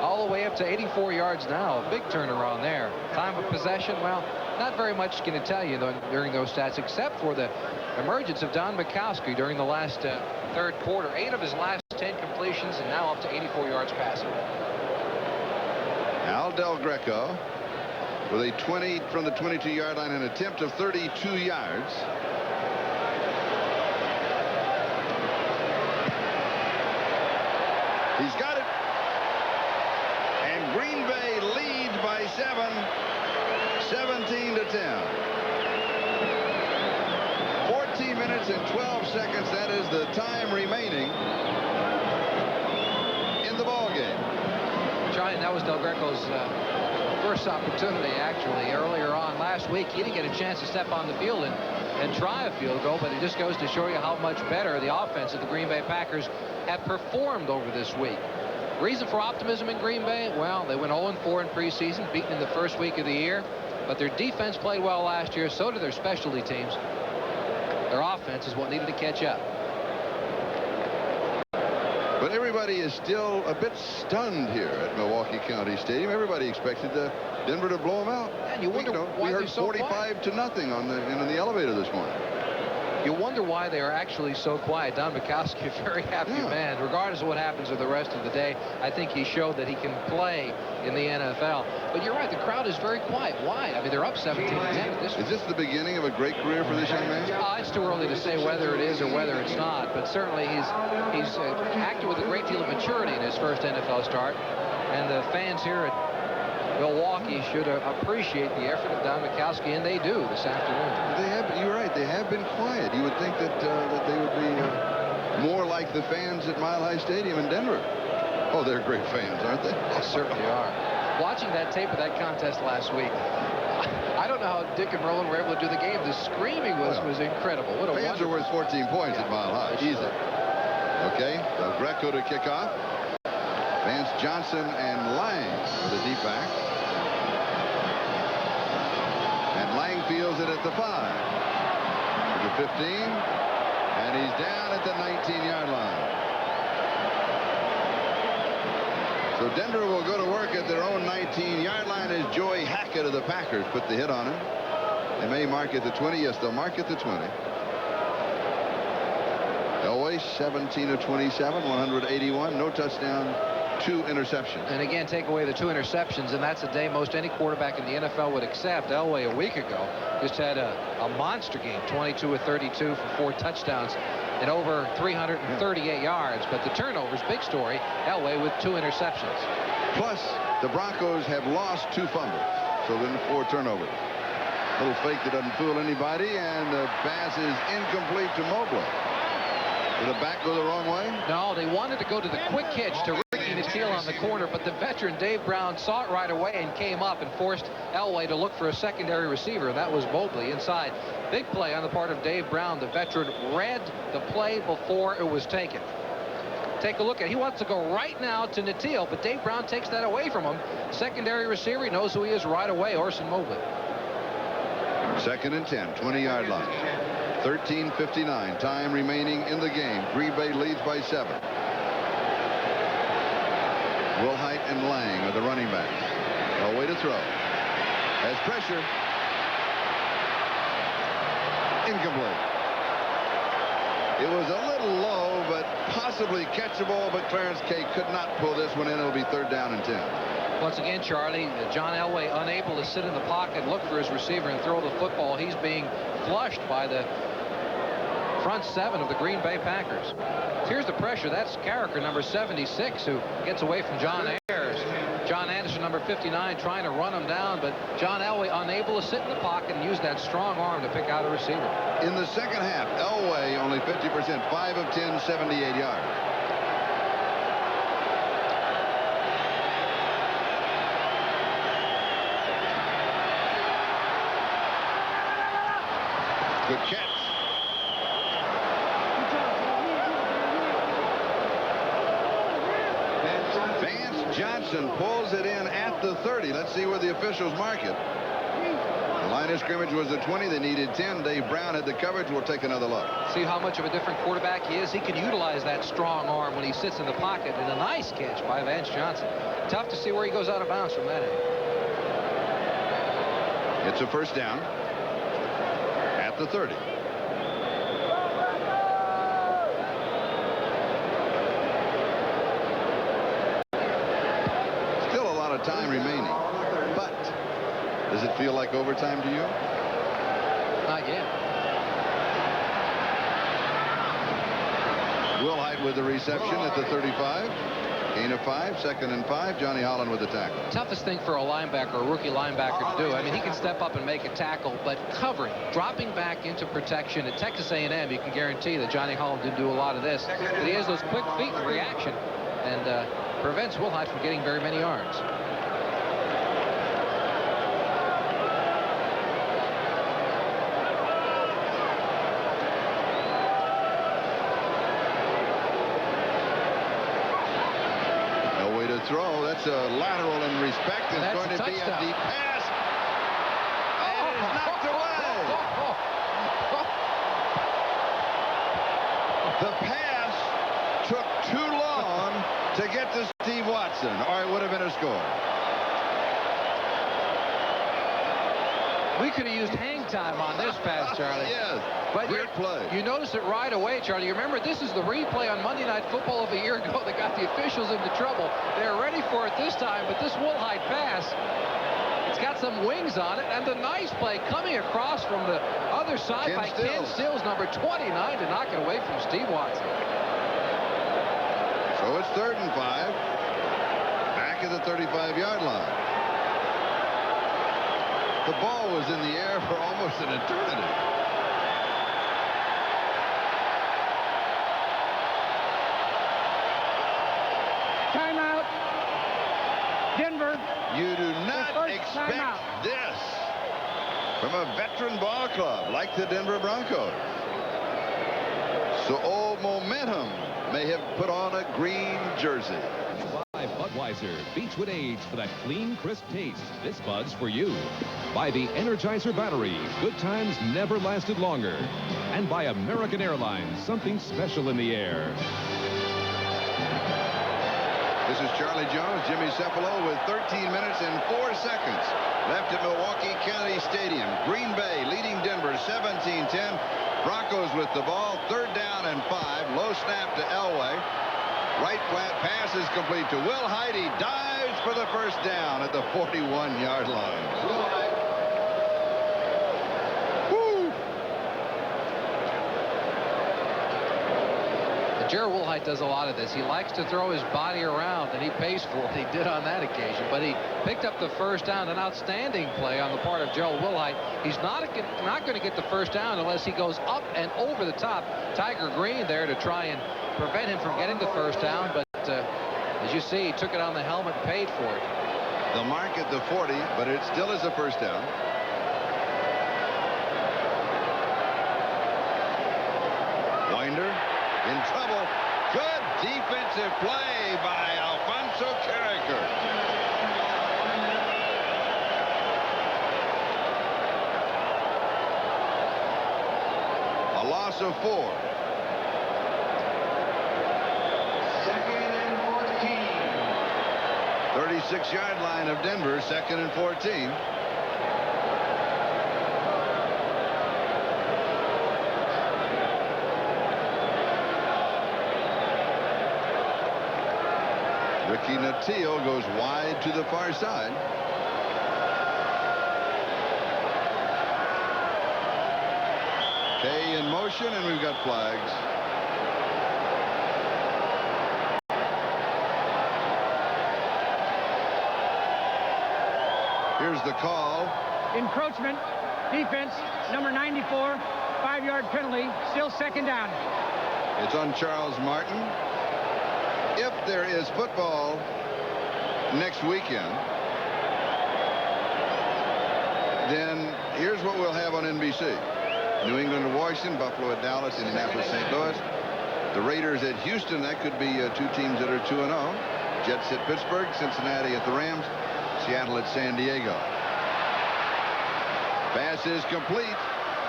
all the way up to 84 yards now. A big turnaround there. Time of possession, well, not very much going to tell you during those stats, except for the emergence of Don Mikowski during the last 3rd quarter. 8 of his last 10 10 completions, and now up to 84 yards passing. Al Del Greco with a 20 from the 22-yard line, an attempt of 32 yards. He's got it. And Green Bay leads by 17-10. 14 minutes and 12 seconds. That is the time remaining in the ball game. Johnny, that was Del Greco's first opportunity, actually. Earlier on last week, he didn't get a chance to step on the field and try a field goal, but it just goes to show you how much better the offense of the Green Bay Packers have performed over this week. Reason for optimism in Green Bay? Well, they went 0-4 in preseason, beaten in the first week of the year, but their defense played well last year. So did their specialty teams. Their offense is what needed to catch up. But everybody is still a bit stunned here at Milwaukee County Stadium. Everybody expected Denver to blow them out. And you wonder why we heard they're so 45-0 on the elevator this morning. You wonder why they are actually so quiet. Don Mikowski, a very happy man. Regardless of what happens with the rest of the day, I think he showed that he can play in the NFL. But you're right, the crowd is very quiet. Why? I mean, they're up 17-10. Is this the beginning of a great career for this young man? It's too early to say whether it is or whether it's not. But certainly he's acted with a great deal of maturity in his first NFL start. And the fans here at Milwaukee should appreciate the effort of Don Mikowski, and they do this afternoon. You're right. They have been quiet. You would think that they would be more like the fans at Mile High Stadium in Denver. Oh, they're great fans, aren't they? They certainly are. Watching that tape of that contest last week, I don't know how Dick and Roland were able to do the game. The screaming was incredible. What a fans are worth 14 points at Mile High. Easy. Okay, Del Greco to kick off. Vance Johnson and Lang the deep back. And Lang fields it at the 5. To the 15. And he's down at the 19-yard line. So Denver will go to work at their own 19-yard line as Joey Hackett of the Packers put the hit on him. They may mark at the 20. Yes, they'll mark at the 20. Elway 17 of 27, 181, no touchdown, 2 interceptions. And again, take away the 2 interceptions, and that's a day most any quarterback in the NFL would accept. Elway a week ago just had a monster game, 22 of 32 for 4 touchdowns and over 338 yards. But the turnovers, big story. Elway with 2 interceptions. Plus, the Broncos have lost 2 fumbles, so then 4 turnovers. Little fake that doesn't fool anybody, and the pass is incomplete to Mobley. Did the back go the wrong way? No, they wanted to go to the quick hitch to Ricky Nattiel on the corner, but the veteran Dave Brown saw it right away and came up and forced Elway to look for a secondary receiver. That was Mobley inside. Big play on the part of Dave Brown. The veteran read the play before it was taken. Take a look at it. He wants to go right now to Nattiel, but Dave Brown takes that away from him. Secondary receiver, he knows who he is right away, Orson Mobley. 2nd and 10, 20-yard line. 13:59 time remaining in the game. Green Bay leads by 7. Wilhite and Lang are the running backs. Away to throw. Has pressure. Incomplete. It was a little low, but possibly catchable, but Clarence K could not pull this one in. It'll be 3rd down and 10. Once again, Charlie, John Elway unable to sit in the pocket, look for his receiver, and throw the football. He's being flushed by the front 7 of the Green Bay Packers. Here's the pressure. That's Carricker, number 76, who gets away from John Ayers. John Anderson, number 59, trying to run him down, but John Elway unable to sit in the pocket and use that strong arm to pick out a receiver. In the second half, Elway only 50%, 5 of 10, 78 yards. Good catch. Vance Johnson pulls it in at the 30. Let's see where the officials mark it. The line of scrimmage was the 20. They needed 10. Dave Brown had the coverage. We'll take another look. See how much of a different quarterback he is. He can utilize that strong arm when he sits in the pocket. And a nice catch by Vance Johnson. Tough to see where he goes out of bounds from that end. It's a 1st down at the 30. time remaining. But does it feel like overtime to you? Not yet. Wilhite with the reception at the 35. Gain of 5, 2nd and 5. Johnny Holland with the tackle. Toughest thing for a linebacker, a rookie linebacker, to do. I mean, he can step up and make a tackle, but covering, dropping back into protection at Texas A&M, you can guarantee that Johnny Holland didn't do a lot of this. But he has those quick feet and reaction, and prevents Wilhite from getting very many yards. Throw. That's a lateral in respect. It's That's going to be a deep pass. And it is knocked away. The pass took too long to get to Steve Watson, or it would have been a score. We could have used hang time on this pass, Charlie. Yes. But Great play. You notice it right away, Charlie. You remember, this is the replay on Monday Night Football of a year ago that got the officials into trouble. They're ready for it this time, but this Wilhite pass, it's got some wings on it, and the nice play coming across from the other side by Ken Stills, number 29, to knock it away from Steve Watson. So it's 3rd and 5. Back at the 35-yard line. The ball was in the air for almost an eternity. Timeout. Denver. You do not expect this from a veteran ball club like the Denver Broncos. So old momentum may have put on a green jersey. By Budweiser, Beechwood Age for that clean, crisp taste. This Bud's for you. By the Energizer Battery, good times never lasted longer. And by American Airlines, something special in the air. This is Charlie Jones, Jimmy Cephalo with 13 minutes and 4 seconds left at Milwaukee County Stadium. Green Bay leading Denver 17-10. Broncos with the ball, 3rd down and 5. Low snap to Elway. Right flat pass is complete to Wilhite. He dives for the first down at the 41-yard line. Gerald Wilhite does a lot of this. He likes to throw his body around, and he pays for it. He did on that occasion, but he picked up the first down. An outstanding play on the part of Gerald Wilhite. He's not going to get the first down unless he goes up and over the top. Tiger Green there to try and prevent him from getting the first down, but as you see, he took it on the helmet and paid for it. The mark at the 40, but it still is a first down. Winder in trouble. Good defensive play by Alfonso Carricker. A loss of 4. 2nd and 14. 36-yard line of Denver, 2nd and 14. Ricky Natillo goes wide to the far side. Kay in motion, and we've got flags. Here's the call. Encroachment. Defense. Number 94. 5-yard penalty. Still 2nd down. It's on Charles Martin. If there is football next weekend, then here's what we'll have on NBC. New England at Washington, Buffalo at Dallas, Indianapolis, St. Louis. The Raiders at Houston. That could be 2 teams that are 2-0. Jets at Pittsburgh, Cincinnati at the Rams, Seattle at San Diego. Pass is complete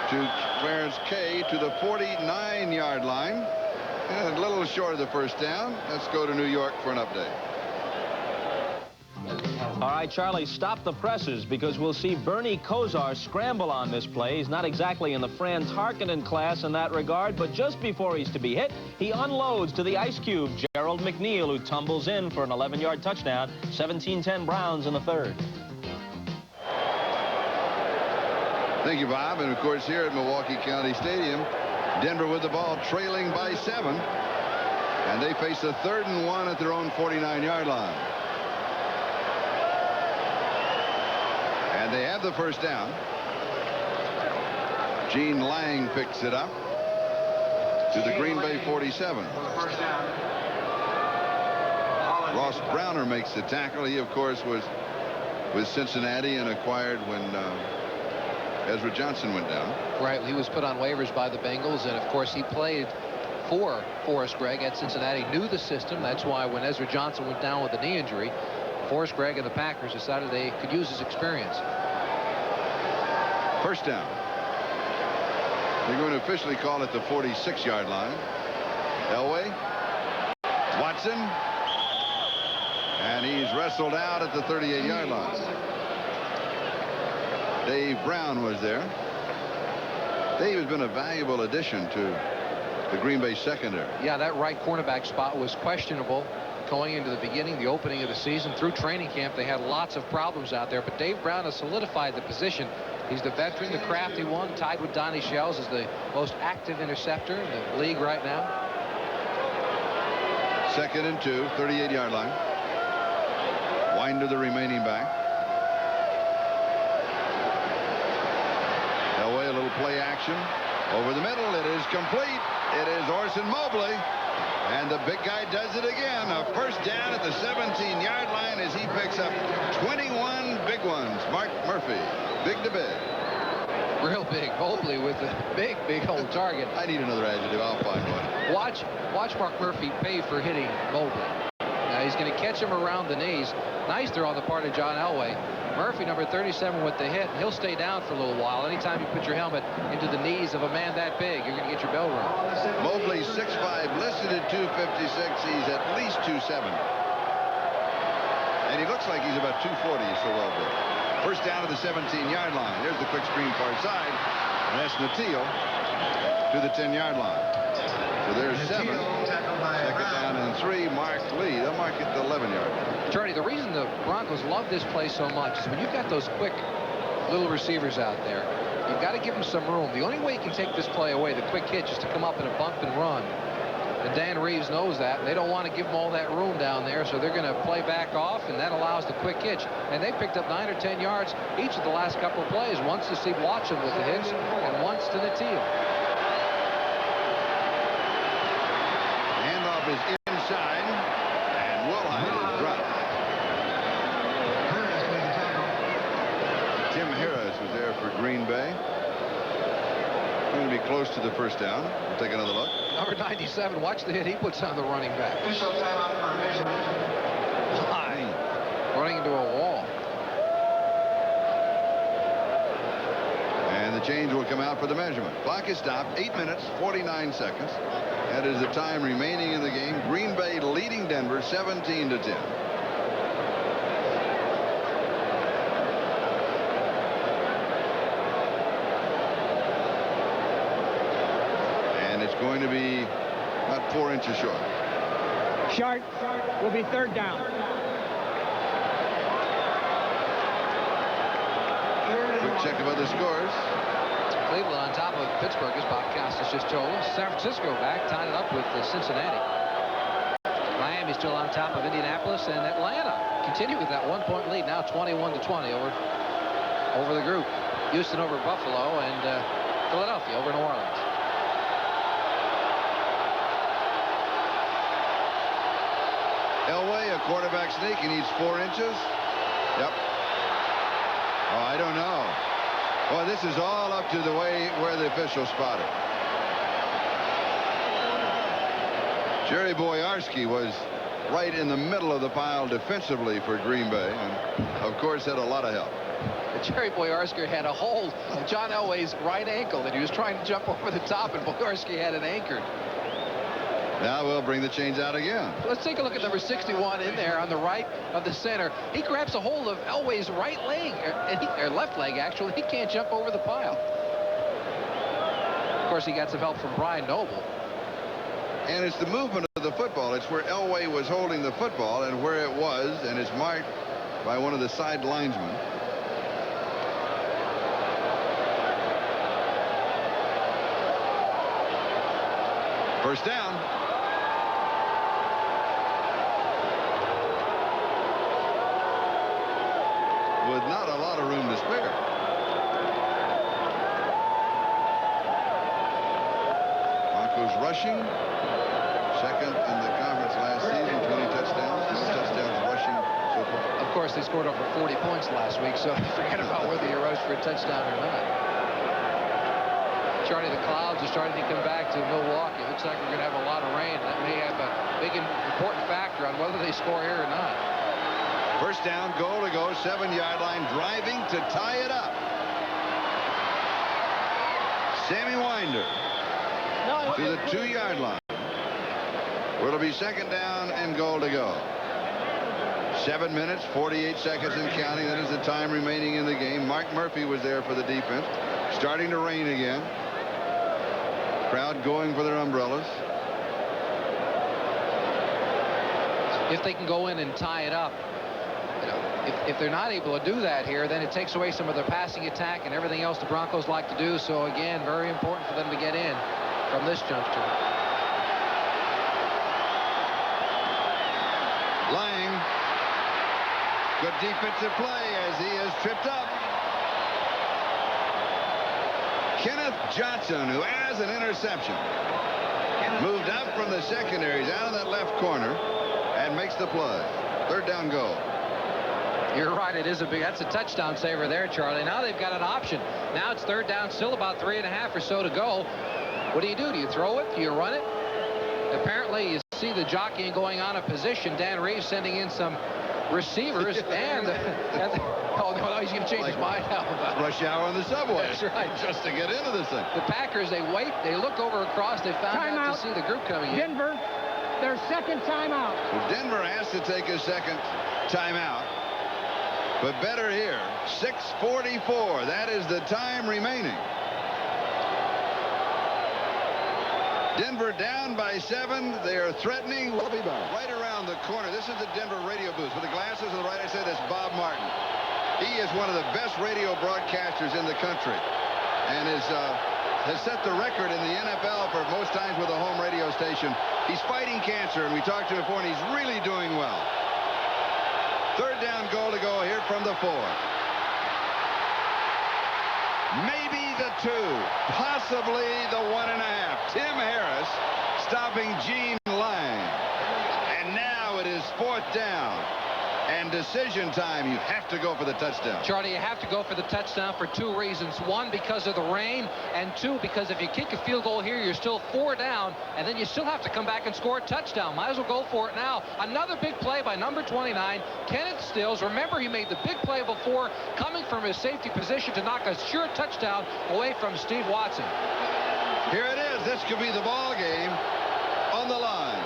to Clarence Kay to the 49-yard line. And a little short of the first down. Let's go to New York for an update. All right, Charlie, stop the presses because we'll see Bernie Kosar scramble on this play. He's not exactly in the Franz Harkinen class in that regard, but just before he's to be hit, he unloads to the Ice Cube, Gerald. Harold McNeil, who tumbles in for an 11-yard touchdown. 17-10 Browns in the third. Thank you, Bob. And of course, here at Milwaukee County Stadium, Denver with the ball trailing by 7. And they face a 3rd and 1 at their own 49-yard line. And they have the first down. Gene Lang picks it up to the Green Bay 47. Ross Browner makes the tackle. He, of course, was with Cincinnati and acquired when Ezra Johnson went down. Right. He was put on waivers by the Bengals. And, of course, he played for Forrest Gregg at Cincinnati. Knew the system. That's why when Ezra Johnson went down with a knee injury, Forrest Gregg and the Packers decided they could use his experience. First down. They're going to officially call it the 46-yard line. Elway. Watson. And he's wrestled out at the 38-yard line. Dave Brown was there. Dave has been a valuable addition to the Green Bay secondary. Yeah, that right cornerback spot was questionable going into the beginning, the opening of the season. Through training camp, they had lots of problems out there, but Dave Brown has solidified the position. He's the veteran, the crafty one, tied with Donnie Shells as the most active interceptor in the league right now. 2nd and 2, 38-yard line. Wind to the remaining back. Elway, a little play action. Over the middle, it is complete. It is Orson Mobley. And the big guy does it again. A first down at the 17-yard line as he picks up 21 big ones. Mark Murphy, big to big. Real big. Mobley with a big old target. I need another adjective. I'll find one. Watch Mark Murphy pay for hitting Mobley. Now he's going to catch him around the knees. Nice throw on the part of John Elway. Murphy, number 37, with the hit. He'll stay down for a little while. Anytime you put your helmet into the knees of a man that big, you're going to get your bell rung. Mobley 6'5", listed at 256. He's at least 270. And he looks like he's about 240. He's so well built. First down at the 17-yard line. There's the quick screen far side. And that's Natil to the 10-yard line. So there's 7. Second down and 3. Mark Lee. They'll mark it the 11-yard line. Charlie, the reason the Broncos love this play so much is when you've got those quick little receivers out there, you've got to give them some room. The only way you can take this play away, the quick hitch, is to come up in a bump and run. And Dan Reeves knows that, and they don't want to give them all that room down there, so they're going to play back off, and that allows the quick hitch. And they picked up 9 or 10 yards each of the last couple of plays, once to Steve Watson with the hits and once to Natil. Handoff is inside, and Wilhite is dropped. Tim Harris was there for Green Bay. Going to be close to the first down. We'll take another look. Number 97, watch the hit he puts on the running back. Running into a wall. And the change will come out for the measurement. Clock is stopped. 8 minutes, 49 seconds. That is the time remaining in the game. Green Bay leading Denver 17-10. Going to be about 4 inches short. Short will be 3rd down. Quick check about the scores. Cleveland on top of Pittsburgh, as Bob Costas just told us. San Francisco back, tied it up with Cincinnati. Miami still on top of Indianapolis, and Atlanta continue with that 1-point lead, now 21-20 over the group. Houston over Buffalo, and Philadelphia over New Orleans. Elway, a quarterback sneak. He needs 4 inches. Yep. Oh, I don't know. Boy, this is all up to the way where the official spotted. Jerry Boyarsky was right in the middle of the pile defensively for Green Bay, and of course had a lot of help. Jerry Boyarsky had a hold of John Elway's right ankle that he was trying to jump over the top, and Boyarsky had it anchored. Now we'll bring the chains out again. Let's take a look at number 61 in there on the right of the center. He grabs a hold of Elway's right leg, or left leg, actually. He can't jump over the pile. Of course, he got some help from Brian Noble. And it's the movement of the football. It's where Elway was holding the football and where it was, and it's marked by one of the side linesmen. First down. With not a lot of room to spare. Broncos rushing. Second in the conference last season, 20 touchdowns, 2 touchdowns rushing so far. Of course, they scored over 40 points last week, so forget about whether you rushed for a touchdown or not. Charlie, the clouds are starting to come back to Milwaukee. It looks like we're going to have a lot of rain. That may have a big important factor on whether they score here or not. First down, goal to go, 7-yard line, driving to tie it up. Sammy Winder to the 2-yard line. Where it'll be second down and goal to go. 7 minutes, 48 seconds and counting. That is the time remaining in the game. Mark Murphy was there for the defense. Starting to rain again. Crowd going for their umbrellas. If they can go in and tie it up, you know, if they're not able to do that here, then it takes away some of their passing attack and everything else the Broncos like to do. So again, very important for them to get in from this juncture. Lang. Good defensive play as he is tripped up. Kenneth Johnson, who has an interception, moved up from the secondaries out of that left corner and makes the play. Third down goal. You're right. That's a touchdown saver there, Charlie. Now they've got an option. Now it's third down, still about 3.5 or so to go. What do? Do you throw it? Do you run it? Apparently, you see the jockeying going on a position. Dan Reeves sending in some receivers and oh no, he's going to change his mind now. Rush hour on the subway. That's right. Just to get into this thing. The Packers, they wait, they look over across, they found out to see the group coming in. Denver, their second timeout. Well, Denver has to take a second timeout. But better here. 6:44. That is the time remaining. Denver down by 7. They are threatening. We'll be back. Right around the corner. This is the Denver radio booth. With the glasses on the right, I said that's Bob Martin. He is one of the best radio broadcasters in the country. And has set the record in the NFL for most times with a home radio station. He's fighting cancer, and we talked to him before, and he's really doing well. Third down goal to go here from the 4. Maybe the 2, possibly the 1.5. Tim Harris stopping Gene Lang. And now it is 4th down. And decision time. You have to go for the touchdown. Charlie, you have to go for the touchdown for 2 reasons. 1, because of the rain, and 2, because if you kick a field goal here, you're still 4 down, and then you still have to come back and score a touchdown. Might as well go for it now. Another big play by number 29, Kenneth Stills. Remember, he made the big play before, coming from his safety position to knock a sure touchdown away from Steve Watson. Here it is. This could be the ball game on the line.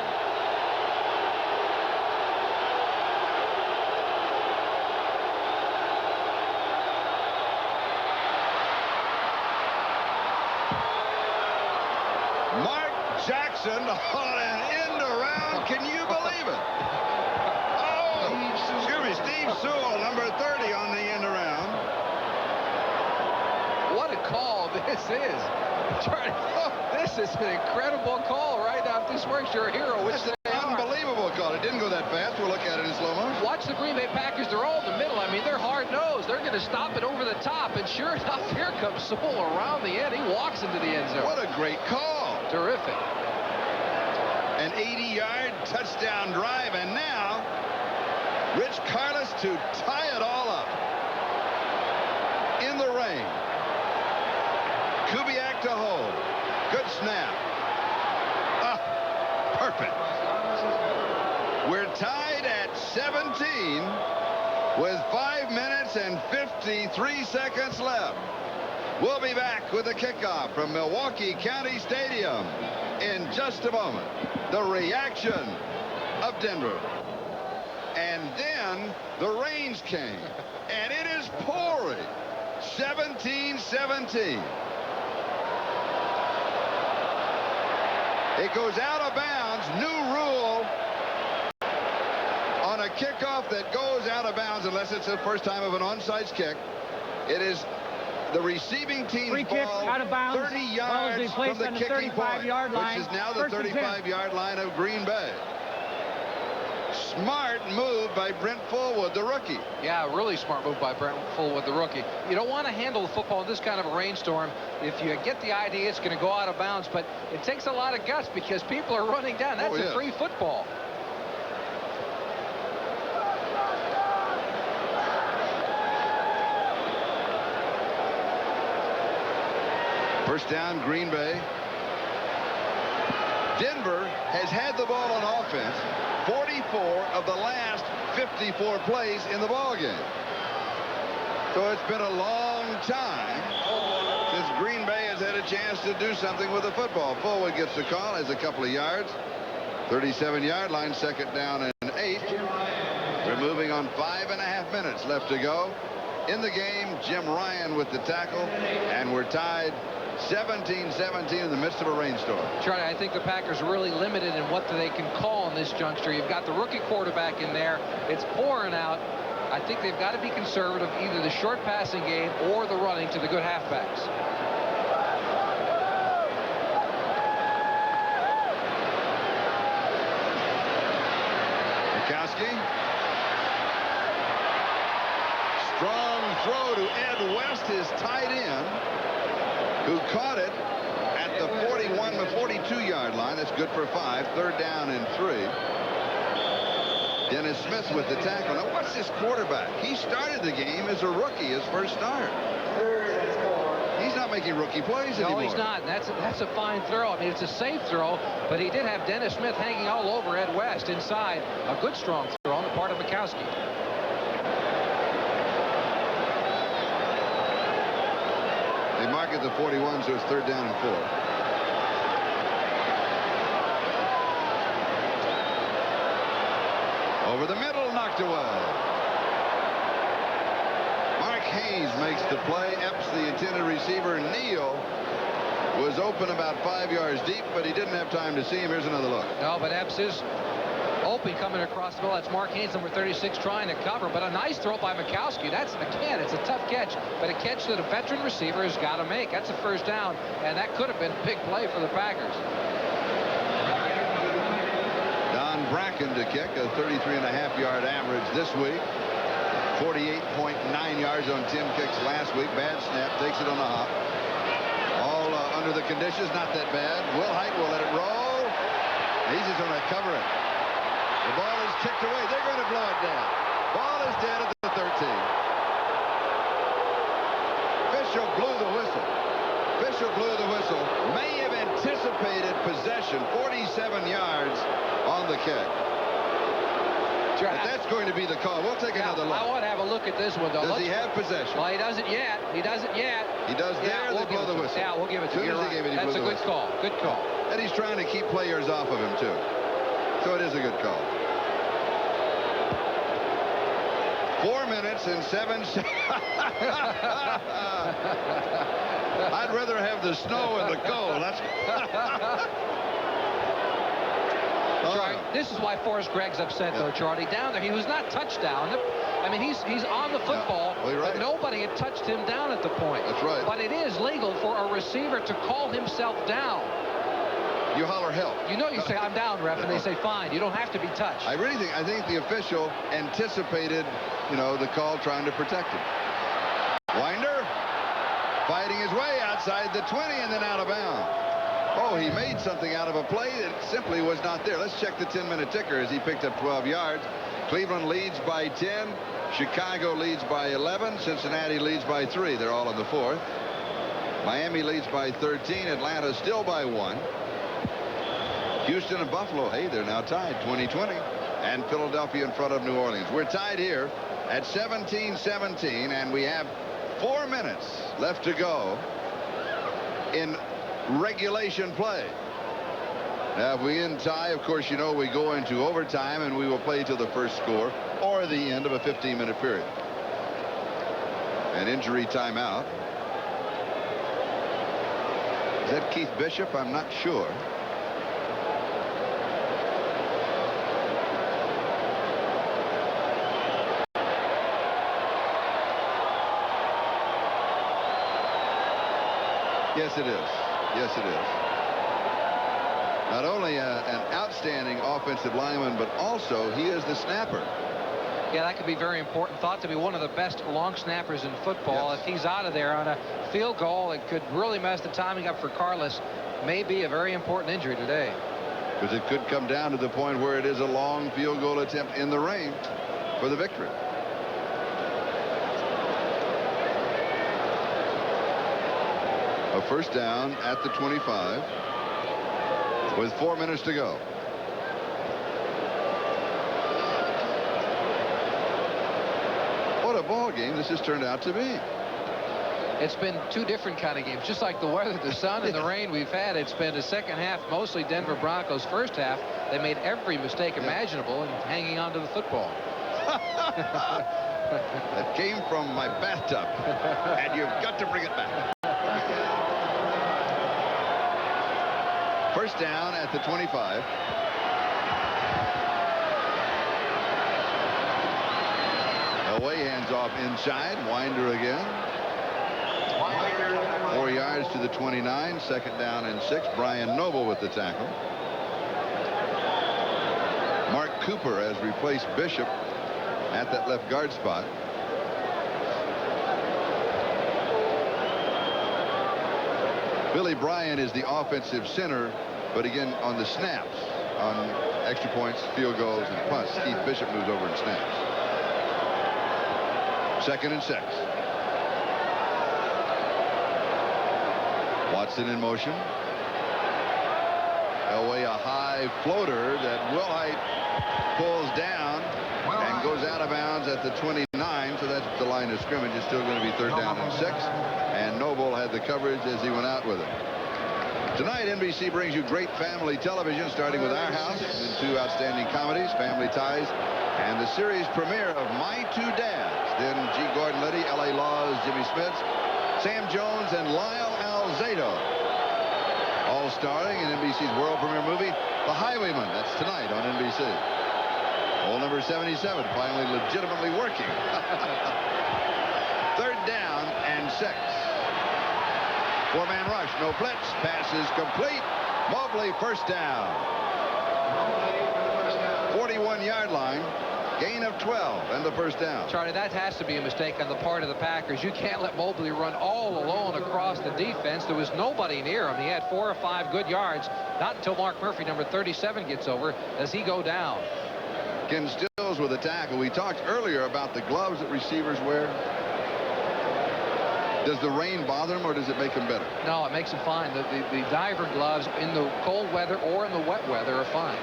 Mark Jackson on an end around. Can you believe it? Oh, excuse me, Steve Sewell, number 30 on the end around. What a call this is. Charlie, this is an incredible call right now. If this works, you're a hero, which they are. Unbelievable call. It didn't go that fast. We'll look at it in slow motion. Watch the Green Bay Packers. They're all in the middle. I mean, they're hard-nosed. They're going to stop it over the top. And sure enough, here comes Sewell around the end. He walks into the end zone. What a great call. Terrific. An 80-yard touchdown drive. And now, Rich Carlos to tie it all up. In the rain. Kubiak to hold. Good snap. Perfect. We're tied at 17 with 5 minutes and 53 seconds left. We'll be back with the kickoff from Milwaukee County Stadium in just a moment. The reaction of Denver. And then the rains came. And it is pouring. 17-17. It goes out of bounds new rule on a kickoff that goes out of bounds unless it's the first time of an onside kick. It is the receiving team's Free kick ball out of bounds. 30 yards from the kicking point, line, which is now the 35-yard line of Green Bay. Smart move by Brent Fullwood, the rookie. Yeah, really smart move by Brent Fullwood, the rookie. You don't want to handle the football in this kind of a rainstorm if you get the idea it's going to go out of bounds, but it takes a lot of guts because people are running down. That's a free football. First down, Green Bay. Denver has had the ball on offense 44 of the last 54 plays in the ball game. So it's been a long time since Green Bay has had a chance to do something with the football. Fullwood gets the call, has a couple of yards. 37-yard line, second down and 8. We're moving on 5.5 minutes left to go in the game. Jim Ryan with the tackle, and we're tied 17-17 in the midst of a rainstorm. Charlie, I think the Packers are really limited in what they can call in this juncture. You've got the rookie quarterback in there. It's pouring out. I think they've got to be conservative, either the short passing game or the running to the good halfbacks. Mikowski. Strong throw to Ed West, his tight end, who caught it at the 42-yard line. That's good for 5. Third down and 3. Dennis Smith with the tackle. Now watch this quarterback. He started the game as a rookie, his first start. He's not making rookie plays anymore. No, he's not. That's a fine throw. I mean, it's a safe throw, but he did have Dennis Smith hanging all over Ed West inside. A good strong throw on the part of Mikowski. They mark it the 41, so it's third down and 4. Over the middle, knocked away. Mark Hayes makes the play. Epps, the intended receiver. Neal was open about 5 yards deep, but he didn't have time to see him. Here's another look. No, but Epps is open coming across the middle. That's Mark Hayes, number 36, trying to cover. But a nice throw by Mikowski. That's, again, it's a tough catch, but a catch that a veteran receiver has got to make. That's a first down, and that could have been a big play for the Packers. Don Bracken to kick, a 33.5-yard average this week. 48.9 yards on 10 kicks last week. Bad snap, takes it on the hop. All under the conditions, not that bad. Will Height will let it roll. He's just going to cover it. The ball is kicked away. They're going to blow it down. Ball is dead at the 13. Official blew the whistle. Official blew the whistle. May have anticipated possession. 47 yards on the kick. But that's going to be the call. We'll take another look. I want to have a look at this one, though. Does he have possession? Well, he doesn't yet. He doesn't yet. He does there. They blow the whistle. Yeah, we'll give it to you. That's a good call. Good call. And he's trying to keep players off of him, too. So it is a good call. 4 minutes and 7 seconds. I'd rather have the snow and the cold. That's. Charlie, this is why Forrest Gregg's upset, though, Charlie. Down there, he was not touched down. I mean, he's on the football, but nobody had touched him down at the point. That's right. But it is legal for a receiver to call himself down. You holler help. You know, you say, I'm down, ref, and they say, fine. You don't have to be touched. I think the official anticipated, the call, trying to protect him. Winder fighting his way outside the 20 and then out of bounds. Oh, he made something out of a play that simply was not there. Let's check the 10-minute ticker as he picked up 12 yards. Cleveland leads by 10. Chicago leads by 11. Cincinnati leads by 3. They're all in the 4th. Miami leads by 13. Atlanta still by 1. Houston and Buffalo, hey, they're now tied 20-20. And Philadelphia in front of New Orleans. We're tied here at 17-17, and we have 4 minutes left to go in regulation play. Now, if we end tie, of course, we go into overtime, and we will play till the first score or the end of a 15-minute period. An injury timeout. Is that Keith Bishop? I'm not sure. Yes, it is. Yes, it is. Not only an outstanding offensive lineman, but also he is the snapper. Yeah, that could be very important. Thought to be one of the best long snappers in football. Yes. If he's out of there on a field goal, it could really mess the timing up for Carlos. May be a very important injury today. Because it could come down to the point where it is a long field goal attempt in the rain for the victory. A first down at the 25 with 4 minutes to go. What a ball game this has turned out to be. It's been two different kind of games, just like the weather, the sun, and the rain we've had. It's been a second half, mostly Denver Broncos. First half, they made every mistake imaginable in hanging on to the football. That came from my bathtub, and you've got to bring it back. First down at the 25. Elway hands off inside. Winder again. 4 yards to the 29. Second down and 6. Brian Noble with the tackle. Mark Cooper has replaced Bishop at that left guard spot. Billy Bryan is the offensive center, but again on the snaps, on extra points, field goals, and punts. Keith Bishop moves over and snaps. Second and 6. Watson in motion. Elway a high floater that Wilhite pulls down and goes out of bounds at the 29. So that's the line of scrimmage. It's still going to be third down and 6. And Noble had the coverage as he went out with it. Tonight, NBC brings you great family television, starting with Our House and 2 outstanding comedies, Family Ties, and the series premiere of My Two Dads. Then G. Gordon Liddy, L.A. Law's Jimmy Smits, Sam Jones, and Lyle Alzado. All starring in NBC's world premiere movie, The Highwayman. That's tonight on NBC. Hole number 77, finally legitimately working. Third down and 6. 4-man rush, no blitz. Pass is complete. Mobley first down. 41-yard line. Gain of 12 and the first down. Charlie, that has to be a mistake on the part of the Packers. You can't let Mobley run all alone across the defense. There was nobody near him. He had 4 or 5 good yards. Not until Mark Murphy, number 37, gets over does he go down. Ken Stills with a tackle. We talked earlier about the gloves that receivers wear. Does the rain bother them, or does it make them better? No, it makes them fine. The diver gloves in the cold weather or in the wet weather are fine.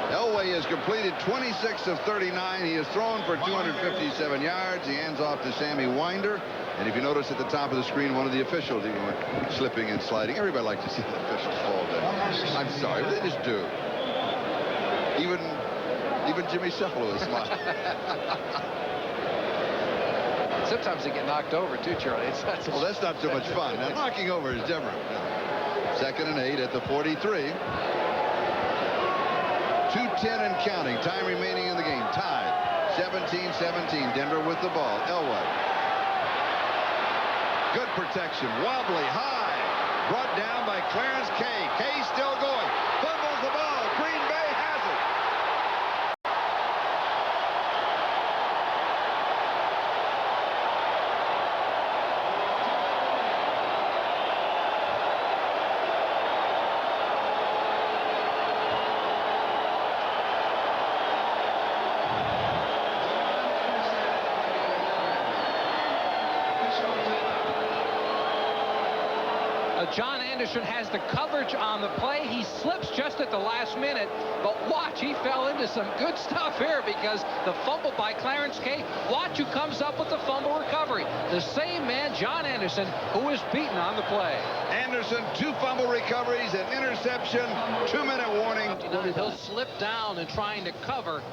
Elway has completed 26 of 39. He has thrown for 257 yards. He hands off to Sammy Winder. And if you notice at the top of the screen, one of the officials, even went slipping and sliding. Everybody likes to see the officials fall down. I'm sorry, they just do. Even Jimmy Cephalo is smiling. Sometimes they get knocked over, too, Charlie. Well, that's not so much fun. Now, knocking over is different. Second and 8 at the 43. 2:10 and counting. Time remaining in the game. Tied. 17-17. Denver with the ball. Elway. Good protection. Wobbly. High. Brought down by Clarence Kay. Kay still going. Fumbles the ball. Green Bay has it. John Anderson has the coverage on the play. He slips just at the last minute, but watch, he fell into some good stuff here because the fumble by Clarence Kay. Watch who comes up with the fumble recovery. The same man, John Anderson, who was beaten on the play. Anderson, 2 fumble recoveries, an interception, 2-minute warning. He'll slip down and trying to cover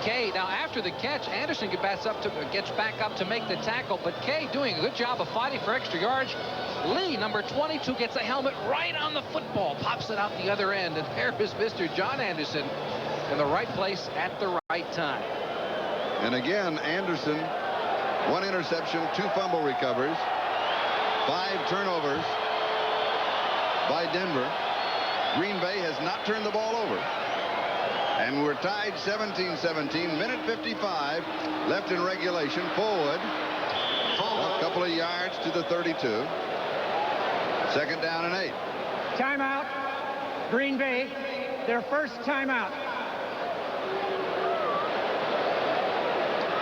Kay. Now, after the catch, Anderson gets back up to make the tackle, but Kay doing a good job of fighting for extra yards. Lee, number 22, gets a helmet right on the football, pops it out the other end, and there is Mr. John Anderson in the right place at the right time. And again, Anderson, 1 interception, 2 fumble recoveries. 5 turnovers by Denver. Green Bay has not turned the ball over. And we're tied 17-17. Minute 55 left in regulation. Forward. A couple of yards to the 32. Second down and 8. Timeout. Green Bay. Their first timeout.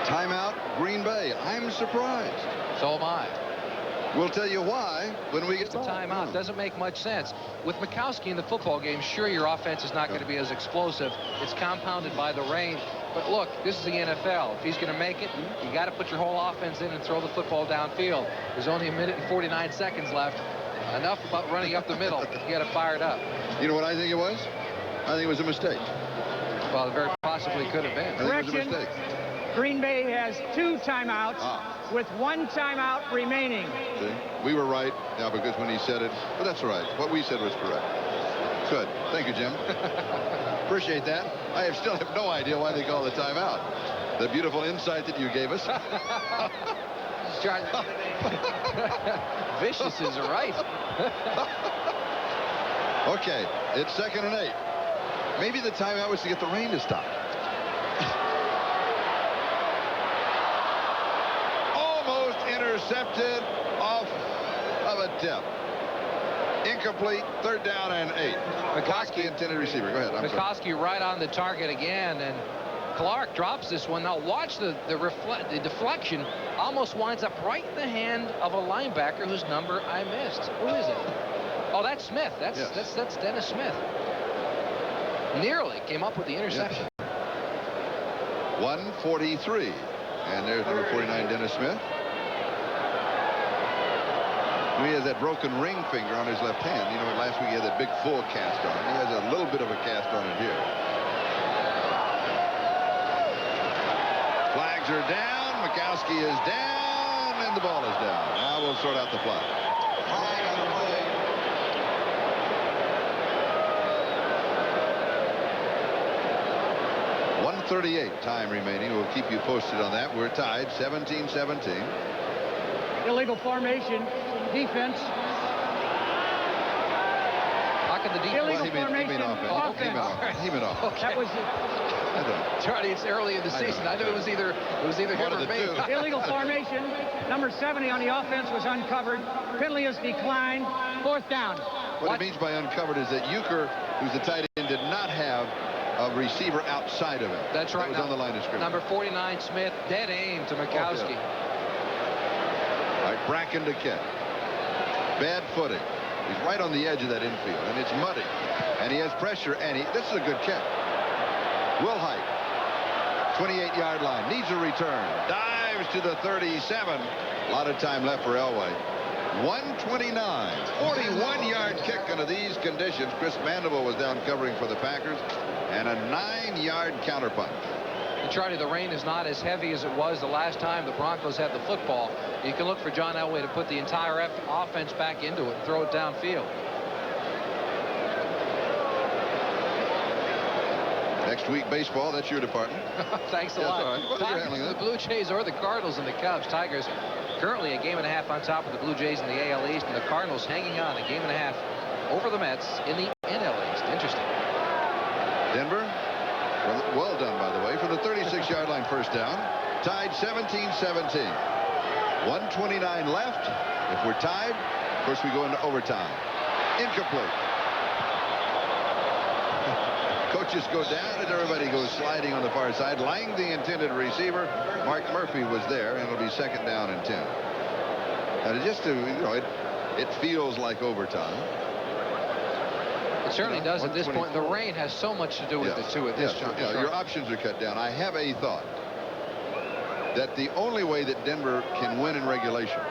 Timeout, Green Bay. I'm surprised. So am I. We'll tell you why when we get The timeout doesn't make much sense. With Mikowski in the football game, sure, your offense is not going to be as explosive. It's compounded by the rain. But look, this is the NFL. If he's going to make it, you got to put your whole offense in and throw the football downfield. There's only a minute and 49 seconds left. Enough about running up the middle. You got to fire it up. You know what I think it was? I think it was a mistake. Well, it very possibly could have been. I think it was a mistake. Green Bay has 2 timeouts with 1 timeout remaining. See? We were right. Yeah, because when he said it, but that's all right. What we said was correct. Good. Thank you, Jim. Appreciate that. I still have no idea why they call the timeout. The beautiful insight that you gave us. Vicious is right. Okay, it's 2nd and 8. Maybe the timeout was to get the rain to stop. Almost intercepted off of a tip. Incomplete. 3rd down and 8. Mikowski, intended receiver. Go ahead. I'm sorry. Mikowski right on the target again, and Clark drops this one. Now watch the deflection. Almost winds up right in the hand of a linebacker whose number I missed. Who is it? Oh, that's Smith. That's Dennis Smith. Nearly came up with the interception. Yes. 143. And there's number 49, Dennis Smith. He has that broken ring finger on his left hand. You know, last week he had that big full cast on it. He has a little bit of a cast on it here. Flags are down. Mikowski is down. And the ball is down. Now we'll sort out the flag. Flag on the play. .138 time remaining. We'll keep you posted on that. We're tied 17-17. Illegal formation. Defense. How can the defense? Illegal He meant formation. offense. He meant offense. Okay. That was it. Charlie, it's early in the season. I knew it was either him or me. Illegal formation. Number 70 on the offense was uncovered. Penalty is declined. 4th down. What it means by uncovered is that Euchre, who's the tight end, did not have a receiver outside of him. That's right. That was on the line of scrimmage. Number 49, Smith, dead aim to Mikowski. All right, Bracken to catch. Bad footing. He's right on the edge of that infield, and it's muddy. And he has pressure, and this is a good catch. Wilhite, 28-yard line, needs a return. Dives to the 37. A lot of time left for Elway. 129, 41-yard kick under these conditions. Chris Mandeville was down covering for the Packers, and a 9-yard counterpunch. And Charlie, the rain is not as heavy as it was the last time the Broncos had the football. You can look for John Elway to put the entire offense back into it and throw it downfield. Next week, baseball, that's your department. Thanks a lot. All right. Well, you're handling The that. Blue Jays or the Cardinals and the Cubs. Tigers currently a 1.5 games on top of the Blue Jays in the AL East, and the Cardinals hanging on 1.5 games over the Mets in the NL East. Interesting. Denver, well done, by the way, for the 36-yard line first down. Tied 17-17. 129 left. If we're tied, of course, we go into overtime. Incomplete. Coaches go down and everybody goes sliding on the far side. Lang, the intended receiver. Mark Murphy was there, and it'll be 2nd down and 10. And it feels like overtime. It certainly does at this point. The rain has so much to do with it, too, at this juncture. Yeah, your options are cut down. I have a thought that the only way that Denver can win in regulation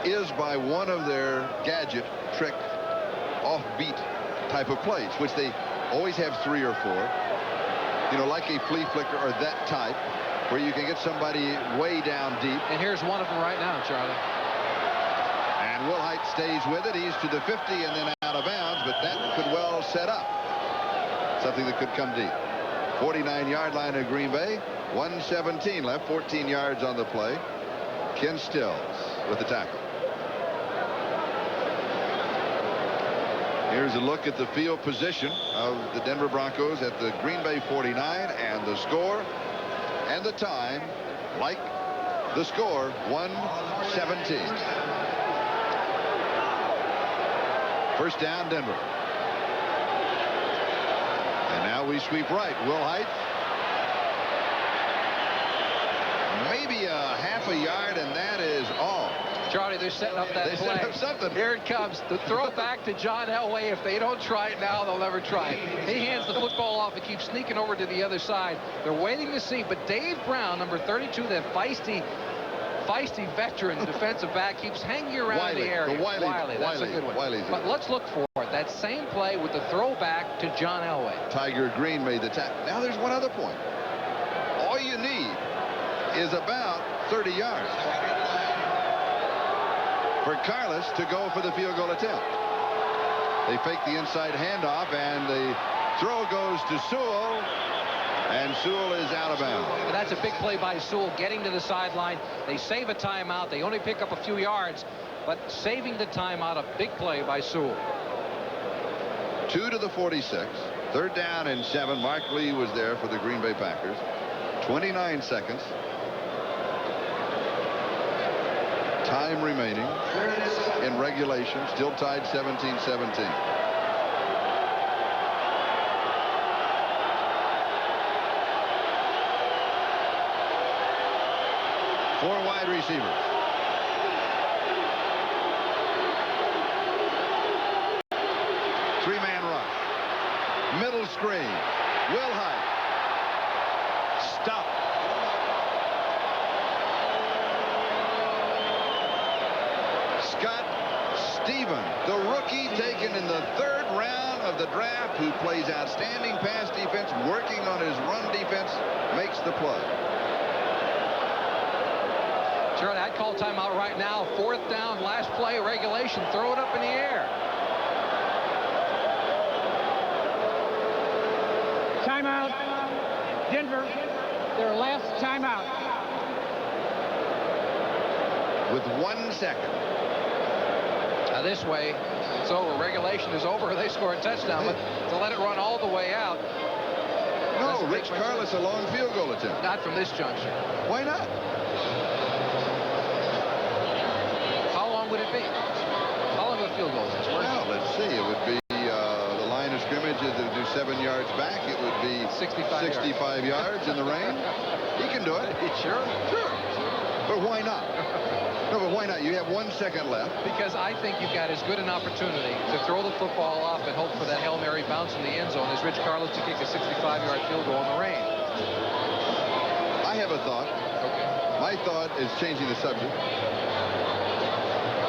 is by one of their gadget, trick, offbeat type of plays, which they always have 3 or 4. You know, like a flea flicker or that type, where you can get somebody way down deep. And here's one of them right now, Charlie. And Wilhite stays with it. He's to the 50 and then out of bounds, but that could well set up something that could come deep. 49-yard line of Green Bay. 1:17 left. 14 yards on the play. Ken Stills with the tackle. Here's a look at the field position of the Denver Broncos at the Green Bay 49, and the score and the time, like the score, 117. First down, Denver. And now we sweep right. Will Height. Maybe a half a yard, and that is all. Charlie, they're setting up that They play. set up something. Here it comes. The throw back to John Elway. If they don't try it now, they'll never try it. He hands the football off and keeps sneaking over to the other side. They're waiting to see. But Dave Brown, number 32, that feisty veteran defensive back, keeps hanging around the area. Wiley, that's a good one. But let's look for it. That same play with the throwback to John Elway. Tiger Green made the tackle. Now there's one other point. All you need is about 30 yards for Carlos to go for the field goal attempt. They fake the inside handoff, and the throw goes to Sewell, and Sewell is out of bounds. And that's a big play by Sewell, getting to the sideline. They save a timeout. They only pick up a few yards, but saving the timeout, a big play by Sewell. 2 to the 46. Third down and 7. Mark Lee was there for the Green Bay Packers. 29 seconds. Time remaining in regulation. Still tied 17-17. Four wide receivers. Three-man rush. Middle screen. Will Height. Stop. Scott Stephen, the rookie taken in the 3rd round of the draft, who plays outstanding pass defense, working on his run defense, makes the play. Charlie, I'd call timeout right now. 4th down, last play, regulation. Throw it up in the air. Timeout. Denver, their last timeout. With 1 second. Now this way, it's over. Regulation is over. They score a touchdown, but to let it run all the way out. No, Rich Carlos, a long field goal attempt. Not from this juncture. Why not? How long would it be? How long of a field goal is this? Well, let's see. It would be the line of scrimmage. If they do 7 yards back, it would be 65 yards in the rain. He can do it. Sure. But why not? No, but why not? You have 1 second left. Because I think you've got as good an opportunity to throw the football off and hope for that Hail Mary bounce in the end zone as Rich Carlos to kick a 65-yard field goal in the rain. I have a thought. Okay. My thought is changing the subject.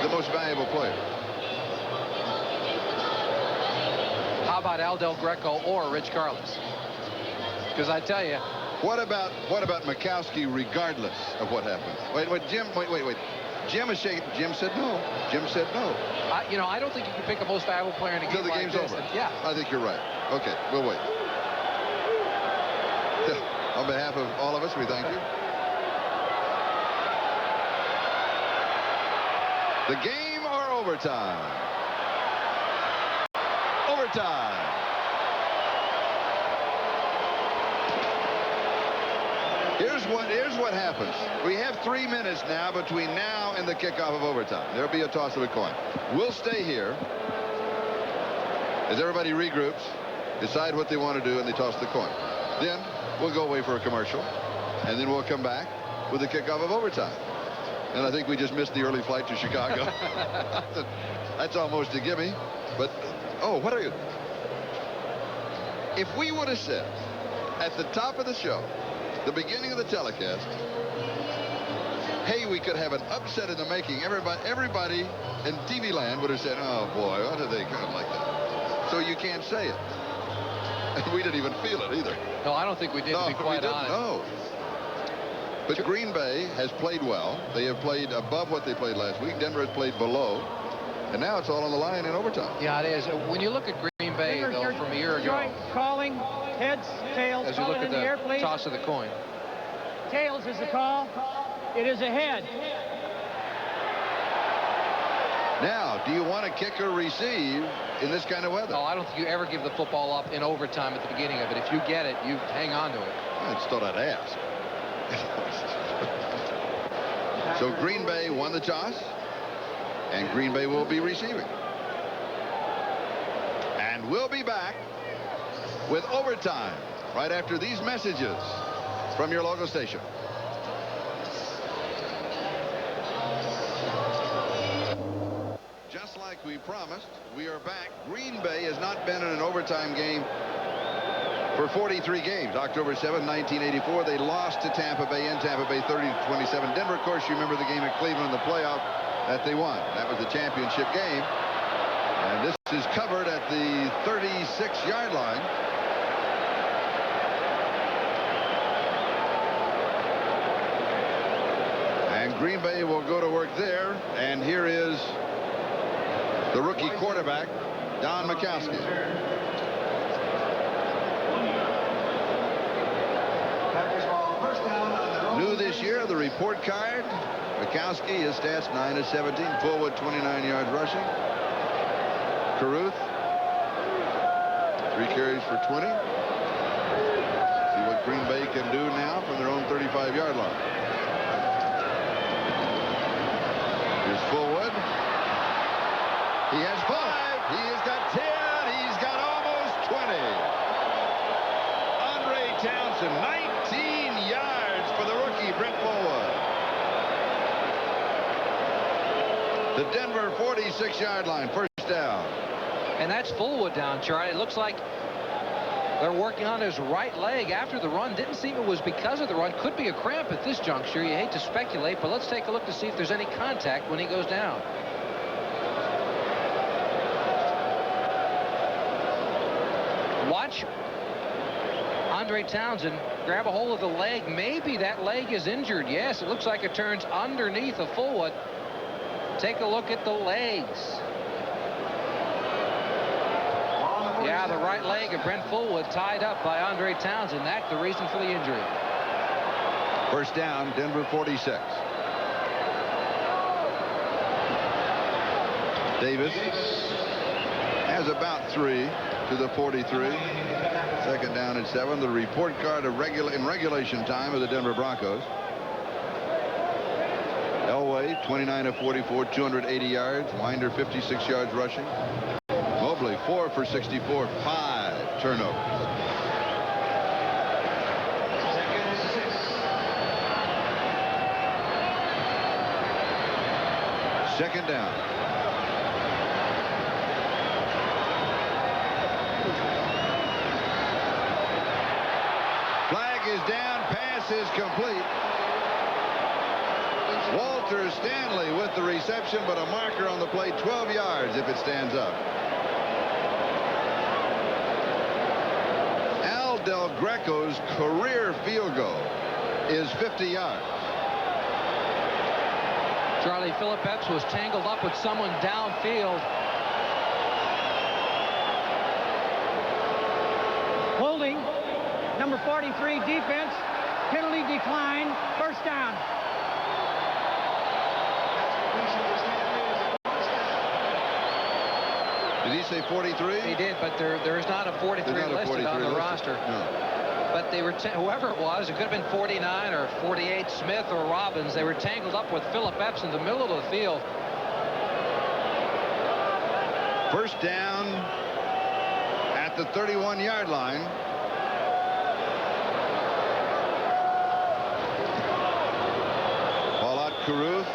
The most valuable player. How about Al Del Greco or Rich Carlos? Because I tell you. What about Mikowski, regardless of what happens? Wait, Jim. Wait. Jim is shaking. Jim said no. Jim said no. I don't think you can pick a most valuable player in a game Until the like game's this. over. Yeah. I think you're right. Okay, we'll wait. On behalf of all of us, we thank you. The game or overtime? Overtime. Here's what happens. We have 3 minutes now between now and the kickoff of overtime. There'll be a toss of a coin. We'll stay here as everybody regroups, decide what they want to do, and they toss the coin. Then we'll go away for a commercial, and then we'll come back with the kickoff of overtime. And I think we just missed the early flight to Chicago. That's almost a gimme. But, oh, what are you? If we would have said at the top of the show, the beginning of the telecast, hey, we could have an upset in the making, everybody in TV land would have said, oh, boy, what are they going like that? So you can't say it. And we didn't even feel it either. No, I don't think we did, to be quite honest. No. But Green Bay has played well. They have played above what they played last week. Denver has played below. And now it's all on the line in overtime. Yeah, it is. When you look at Green Bay, though, from a year ago. Calling, heads, tails, As you look at the toss of the coin. Tails is the call. It is a head. Now, do you want to kick or receive in this kind of weather? Oh, I don't think you ever give the football up in overtime at the beginning of it. If you get it, you hang on to it. I just thought I'd ask. So Green Bay won the toss, and Green Bay will be receiving. And we'll be back with overtime right after these messages from your local station. Just like we promised, we are back. Green Bay has not been in an overtime game for 43 games. October 7, 1984, they lost to Tampa Bay in Tampa Bay 30-27. Denver, of course, you remember the game at Cleveland in the playoff that they won. That was the championship game. And this is covered at the 36-yard line. And Green Bay will go to work there. And here is the rookie quarterback, Don Majkowski. New this year, the report card. Majkowski, his stats 9 of 17. Fullwood, 29 yards rushing. Caruth, 3 carries for 20. See what Green Bay can do now from their own 35-yard line. Here's Fullwood. He has 5. He has got 10. He's got almost 20. Andre Townsend, 19 yards for the rookie, Brent Fullwood. The Denver 46-yard line, first down. And that's Fullwood down, Charlie. It looks like they're working on his right leg after the run. Didn't seem it was because of the run. Could be a cramp at this juncture. You hate to speculate, but let's take a look to see if there's any contact when he goes down. Watch Andre Townsend grab a hold of the leg. Maybe that leg is injured. Yes, it looks like it turns underneath of Fullwood. Take a look at the legs. Yeah, the right leg of Brent Fullwood tied up by Andre Townsend. That's the reason for the injury. First down, Denver 46. Davis has about 3 to the 43. Second down and 7. The report card of in regulation time of the Denver Broncos. Elway, 29 of 44, 280 yards. Winder, 56 yards rushing. Mobley, 4 for 64, 5 turnovers. Second down. Flag is down. Pass is complete. Walter Stanley with the reception, but a marker on the play, 12 yards if it stands up. Al Del Greco's career field goal is 50 yards. Charlie, Phillip Epps was tangled up with someone downfield. Holding, number 43, defense. Penalty decline. First down. Did he say 43? He did, but there is not a 43 listed on the roster. No. But they were, whoever it was, it could have been 49 or 48, Smith or Robbins. They were tangled up with Phillip Epps in the middle of the field. First down at the 31-yard line. Ball out, Caruth.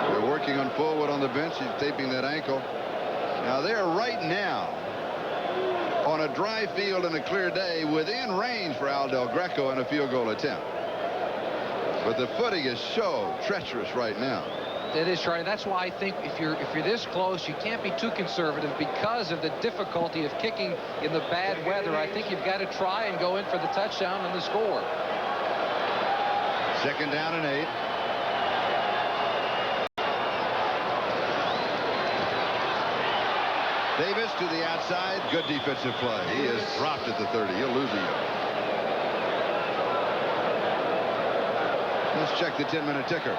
They're working on Fullwood on the bench. He's taping that ankle. Now they're right now on a dry field and a clear day within range for Al Del Greco and a field goal attempt. But the footing is so treacherous right now. It is, Charlie. That's why I think if you're this close, you can't be too conservative because of the difficulty of kicking in the bad weather. I think you've got to try and go in for the touchdown and the score. Second down and 8. Davis to the outside. Good defensive play. He is dropped at the 30. He'll lose a yard. Let's check the 10-minute ticker.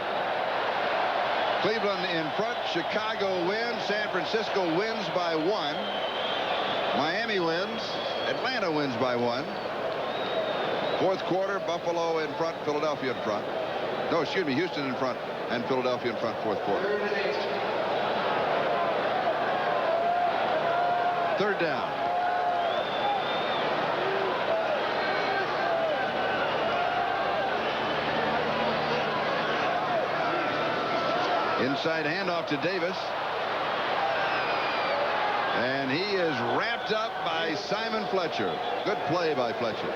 Cleveland in front. Chicago wins. San Francisco wins by 1. Miami wins. Atlanta wins by 1. Fourth quarter, Buffalo in front, Philadelphia in front. No, excuse me, Houston in front and Philadelphia in front, fourth quarter. Third down. Inside handoff to Davis. And he is wrapped up by Simon Fletcher. Good play by Fletcher.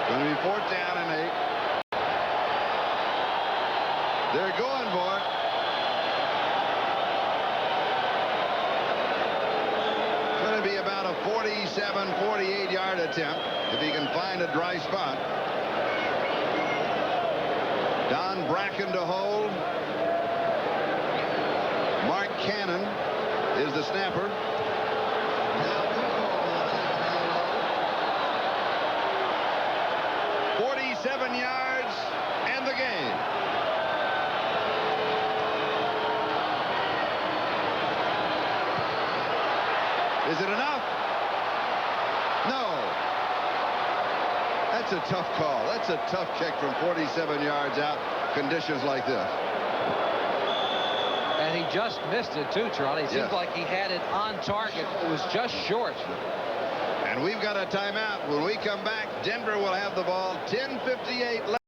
Going to be 4th down and 8. They're going for it. It's going to be about a 47, 48-yard attempt if he can find a dry spot. Don Bracken to hold. Mark Cannon is the snapper. Yards and the game. Is it enough? No. That's a tough call. That's a tough kick from 47 yards out. Conditions like this. And he just missed it too, Charlie. It seems like he had it on target. It was just short. And we've got a timeout. When we come back, Denver will have the ball. 10:58 left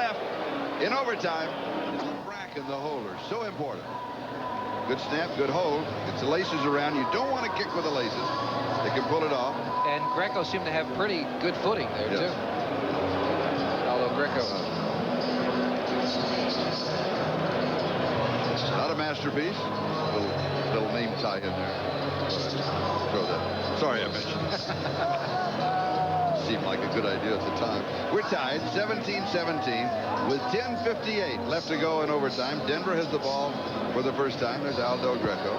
in overtime. Bracken, the holder, so important. Good snap, good hold. Gets the laces around. You don't want to kick with the laces. They can pull it off. And Greco seemed to have pretty good footing there, too. Although Greco... Not a masterpiece. Little name tie in there. Throw that. Sorry, I mentioned it. Seemed like a good idea at the time. We're tied 17-17 with 10:58 left to go in overtime. Denver has the ball for the first time. There's Aldo Greco.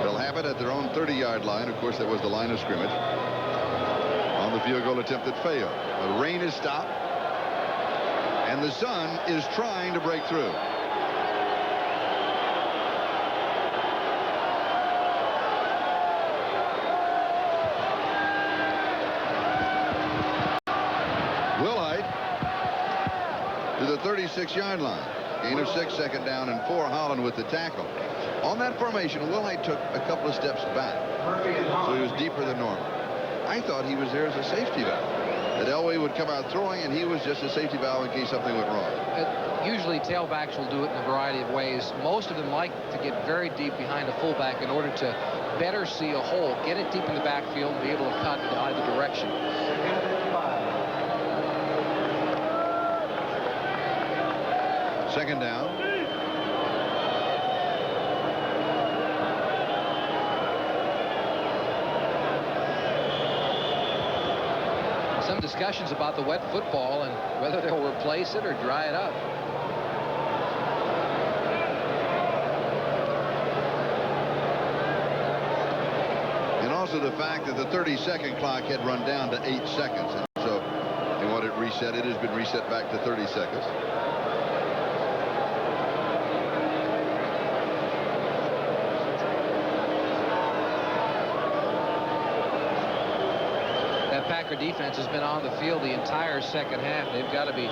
They'll have it at their own 30-yard line. Of course, that was the line of scrimmage on the field goal attempt that failed. The rain is stopped, and the sun is trying to break through. To the 36-yard line. Gain of 6, 2nd down and 4. Holland with the tackle. On that formation, Wilhite took a couple of steps back, so he was deeper than normal. I thought he was there as a safety valve. That Elway would come out throwing, and he was just a safety valve in case something went wrong. Usually tailbacks will do it in a variety of ways. Most of them like to get very deep behind a fullback in order to better see a hole, get it deep in the backfield, and be able to cut in either direction. Second down. Some discussions about the wet football and whether they'll replace it or dry it up. And also the fact that the 30-second clock had run down to 8 seconds. And so they want it reset. It has been reset back to 30 seconds. Packer defense has been on the field the entire second half. They've got to be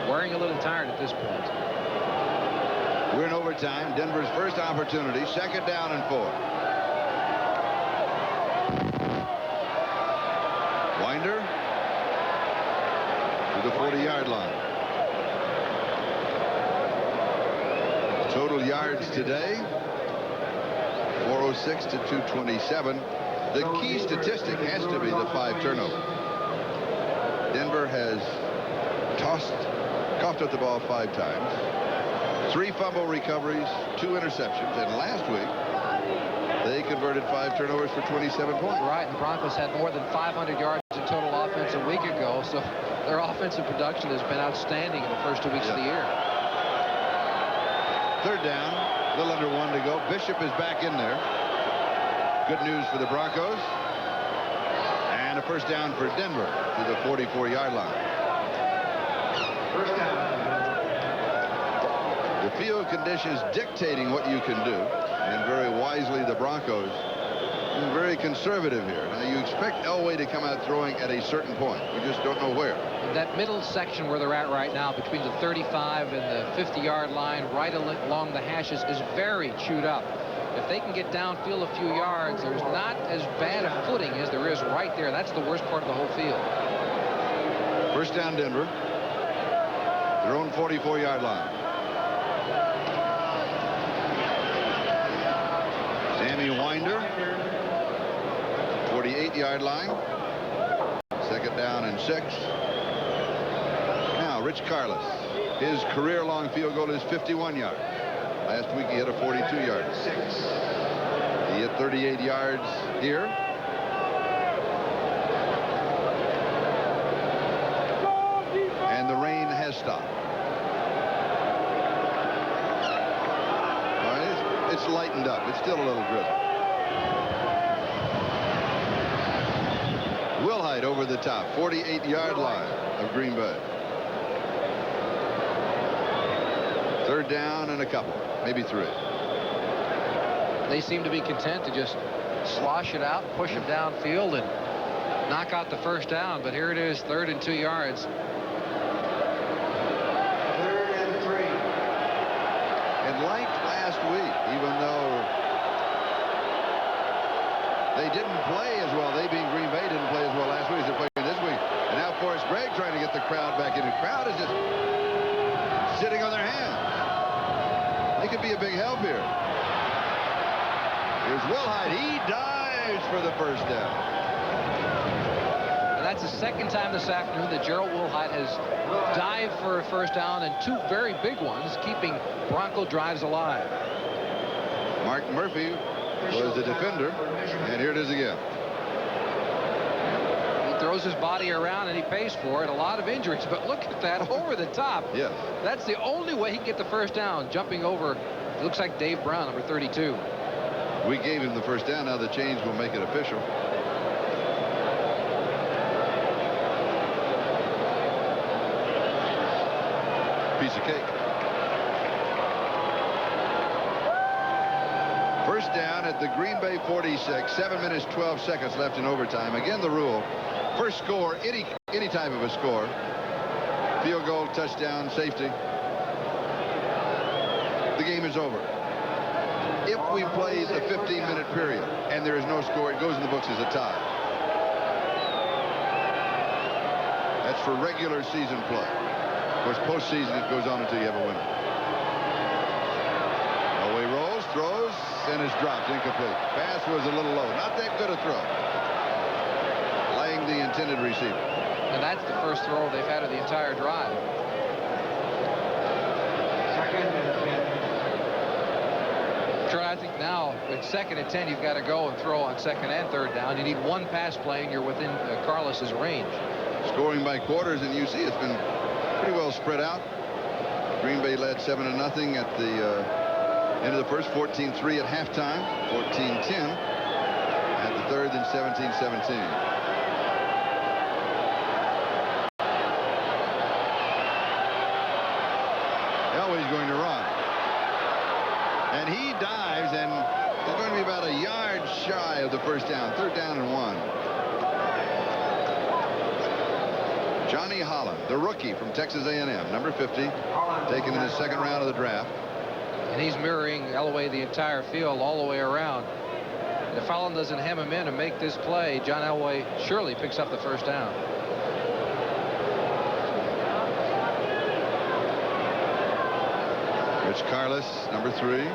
wearing a little tired at this point. We're in overtime. Denver's first opportunity. 2nd down and 4. Winder to the 40-yard line. Total yards today, 406 to 227. The key statistic has to be the 5 turnovers. Denver has coughed up the ball 5 times. 3 fumble recoveries, 2 interceptions, and last week they converted 5 turnovers for 27 points. Right, and the Broncos had more than 500 yards in total offense a week ago, so their offensive production has been outstanding in the first 2 weeks of the year. 3rd down, a little under 1 to go. Bishop is back in there. Good news for the Broncos. And a first down for Denver to the 44-yard line. The field conditions dictating what you can do, and very wisely the Broncos being very conservative here. Now you expect Elway to come out throwing at a certain point. We just don't know where. That middle section where they're at right now, between the 35 and the 50-yard line, right along the hashes, is very chewed up. If they can get downfield a few yards, there's not as bad a footing as there is right there. That's the worst part of the whole field. First down, Denver. Their own 44-yard line. Sammy Winder, 48-yard line. Second down and 6. Now, Rich Carlos. His career-long field goal is 51 yards. Last week he hit a 42-yard. He hit 38 yards here. And the rain has stopped. All right, it's lightened up. It's still a little drizzle. Wilhite over the top, 48-yard line of Green Bay. Third down and a couple, maybe 3. They seem to be content to just slosh it out, push him downfield, and knock out the first down. But here it is, 3rd and 2 yards. 3rd and 3. And like last week, even though they didn't play as well, they being Green Bay didn't play as well last week as they played this week. And now Forrest Gregg trying to get the crowd back in. The crowd is just sitting on their hands. They could be a big help here. Here's Wilhite. He dives for the first down. And that's the second time this afternoon that Gerald Wilhite has dived for a first down, and 2 very big ones, keeping Bronco drives alive. Mark Murphy was the defender, and here it is again. He throws his body around and he pays for it. A lot of injuries, but look at that over the top. Yes. That's the only way he can get the first down, jumping over, it looks like Dave Brown, number 32. We gave him the first down. Now the change will make it official. Piece of cake. First down at the Green Bay 46. 7 minutes, 12 seconds left in overtime. Again, the rule. First score, any type of a score. Field goal, touchdown, safety. The game is over. If we play the 15-minute period and there is no score, it goes in the books as a tie. That's for regular season play. Of course, postseason, it goes on until you have a winner. Away rolls, throws, and is dropped, incomplete. Pass was a little low. Not that good a throw. Laying the intended receiver. And that's the first throw they've had of the entire drive. 2nd and 10. Sure, I think now at 2nd and 10, you've got to go and throw on 2nd and 3rd down. You need one pass play, and you're within Carlos's range. Scoring by quarters, and you see it's been pretty well spread out. Green Bay led 7-0 at the end of the first, 14-3 at halftime, 14-10 at the 3rd, and 17-17. Elway's going to run. And he dives, and he's going to be about a yard shy of the first down. 3rd down and 1. Johnny Holland, the rookie from Texas A&M, number 50, taken in the 2nd round of the draft. And he's mirroring Elway the entire field all the way around. If Holland doesn't hem him in and make this play, John Elway surely picks up the first down. Rich Carlos, number 3.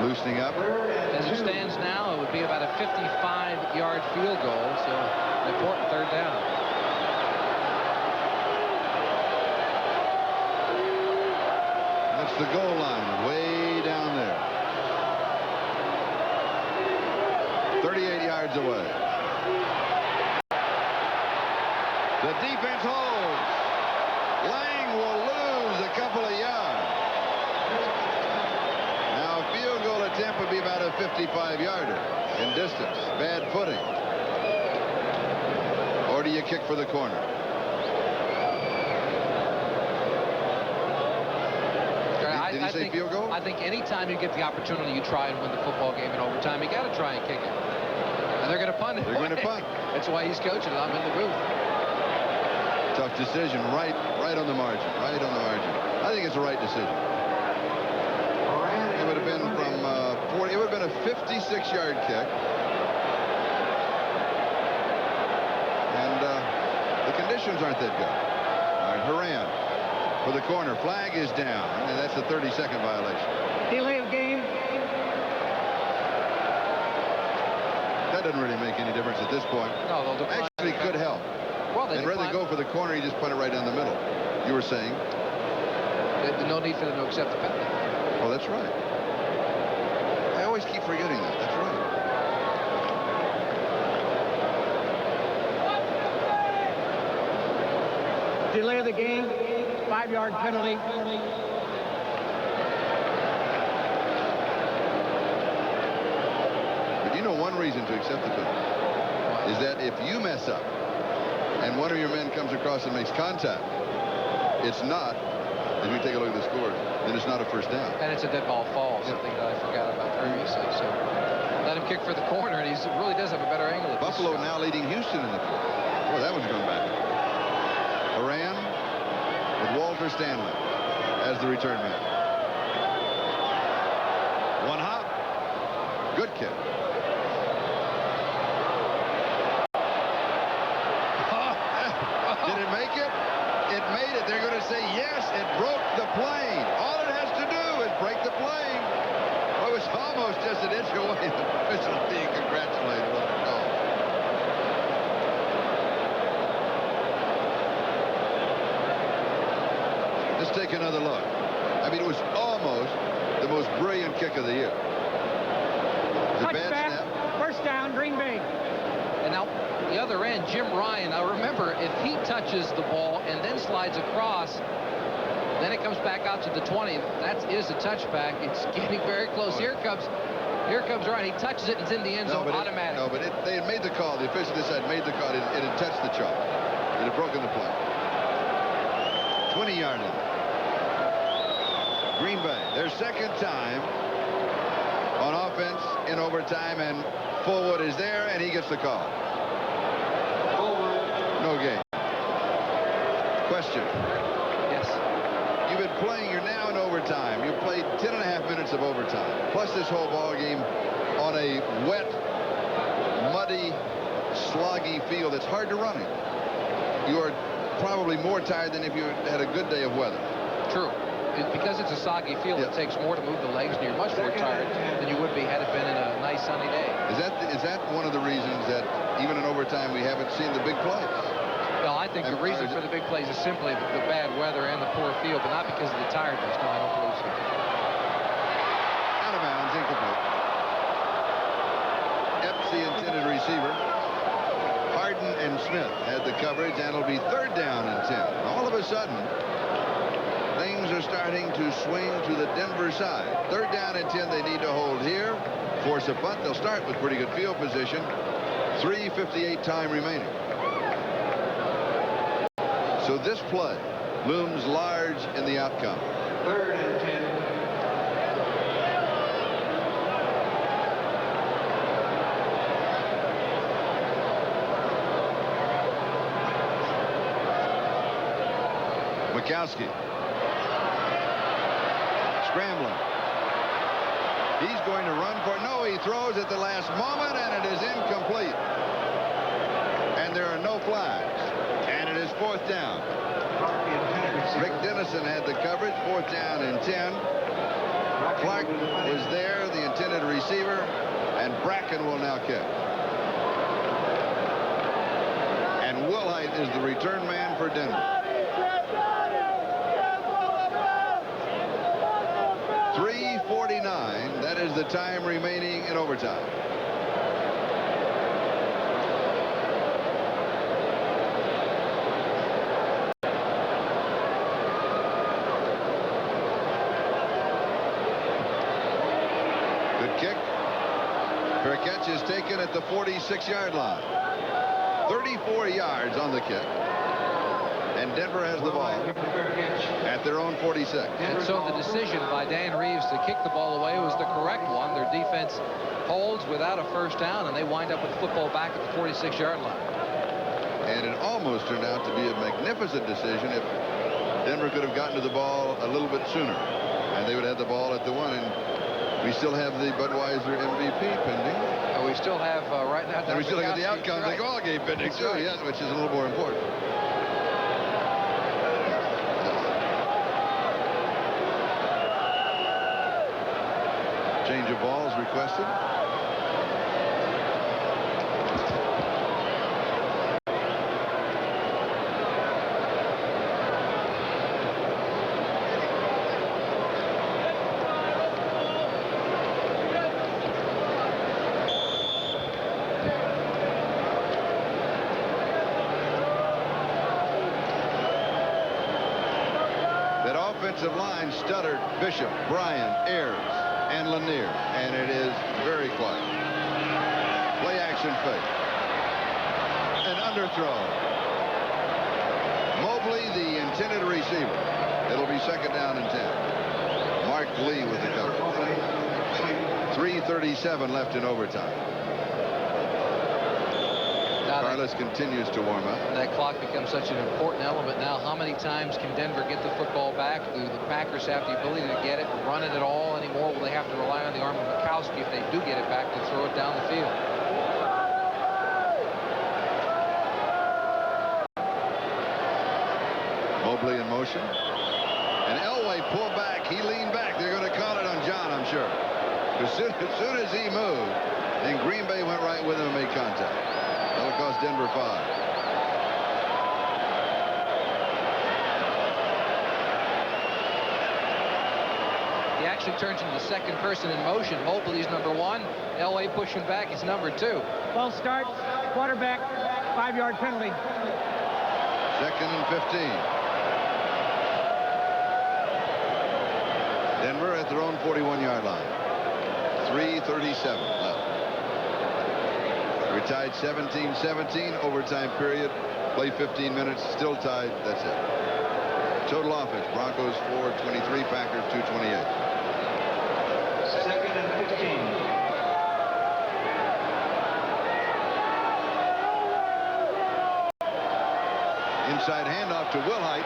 Loosening up. As it stands now, it would be about a 55-yard field goal, so an important 3rd down. That's the goal line, way down there. 38 yards away. The defense holds. Lang will lose a couple of yards. Now a field goal attempt would be about a 55-yarder in distance. Bad footing. Or do you kick for the corner? Did you say field goal? I think anytime you get the opportunity, you try and win the football game in overtime. You got to try and kick it. And they're going to punt it. They're going to punt. That's why he's coaching it. I'm in the booth. Tough decision. Right on the margin. Right on the margin. I think it's the right decision. It would have been from 40. It would have been a 56-yard kick. And the conditions aren't that good. All right, Haran for the corner. Flag is down. And that's a 30-second violation. Delay of game. That doesn't really make any difference at this point. No, they'll decline. Actually could help. Well, And rather than go for the corner, you just put it right down the middle. You were saying? There's no need for them to accept the penalty. Oh, that's right. I always keep forgetting that. That's right. Delay of the game. 5-yard penalty. But you know one reason to accept the penalty is that if you mess up and one of your men comes across and makes contact, it's not, as we take a look at the scores, then it's not a first down. And it's a dead ball fall, something that I forgot about previously. So let him kick for the corner, and he really does have a better angle. Buffalo now leading Houston in the fourth. Boy, that one's going back. Haran with Walter Stanley as the return man. One hop. Good kick. Did it make it? It made it. They're going to say, yes, it broke the plane. All it has to do is break the plane. Well, it was almost just an inch away. The official being congratulated on the call. Let's take another look. I mean, it was almost the most brilliant kick of the year. It was a bad snap. First down, Green Bay. And now the other end, Jim Ryan. Now remember, if he touches the ball and then slides across, then it comes back out to the 20. That is a touchback. It's getting very close. Here comes Ryan. He touches it. It's in the end zone automatic. They had made the call. The official this side made the call. It had touched the chalk. It had broken the play. 20-yard line. Green Bay, their second time on offense in overtime, and Fullwood is there, and he gets the call. No game. Question. Yes. You've been playing. You're now in overtime. You've played 10.5 minutes of overtime, plus this whole ball game on a wet, muddy, sloggy field. It's hard to run it. You are probably more tired than if you had a good day of weather. True. Because it's a soggy field, it takes more to move the legs, and you're much more tired than you would be had it been in a nice sunny day. Is that one of the reasons that even in overtime we haven't seen the big plays? Well, I think the reason for the big plays is simply the bad weather and the poor field, but not because of the tiredness. No, I don't believe so. Out of bounds, incomplete. Epps, the intended receiver. Harden and Smith had the coverage, and it'll be third down and 10. All of a sudden, things are starting to swing to the Denver side. Third down and 10, they need to hold here. Force a punt. They'll start with pretty good field position. 3:58 time remaining. So this play looms large in the outcome. Third and 10. Mikowski. Scrambling. He's going to run for it. No, he throws at the last moment, and it is incomplete. And there are no flags. And it is fourth down. Rick Dennison had the coverage. Fourth down and 10. Clark was there, the intended receiver, and Bracken will now kick. And Wilhite is the return man for Denver. 3:49. That is the time remaining in overtime. Good kick. Fair catch is taken at the 46-yard line. 34 yards on the kick. And Denver has the ball at their own 46. And so the decision by Dan Reeves to kick the ball away was the correct one. Their defense holds without a first down, and they wind up with the football back at the 46-yard line. And it almost turned out to be a magnificent decision if Denver could have gotten to the ball a little bit sooner, and they would have had the ball at the 1. And we still have the Budweiser MVP pending. And we still have right now. And we still have the outcomes of the ball game pending too, yes, which is a little more important. Change of balls requested. That offensive line stuttered Bishop, Bryan, Ayers, and Lanier, and it is very quiet. Play action fake. An underthrow. Mobley, the intended receiver. It'll be 2nd down and 10. Mark Lee with the cover. 3:37 left in overtime. Carlos continues to warm up. That clock becomes such an important element now. How many times can Denver get the football back? Do the Packers have the ability to get it and run it at all anymore? Will they have to rely on the arm of Mikowski if they do get it back to throw it down the field? Mobley in motion. And Elway pulled back. He leaned back. They're going to call it on John, I'm sure. As soon as he moved, and Green Bay went right with him and made contact. That'll cost Denver 5. He actually turns into the second person in motion. Mobley's number 1. Elway pushing back is number 2. False start. Quarterback. 5-yard penalty. 2nd and 15. Denver at their own 41-yard line. 3:37 left. We're tied 17-17. Overtime period. Play 15 minutes. Still tied. That's it. Total offense. Broncos 423. Packers 228. 2nd and 15. Inside handoff to Wilhite.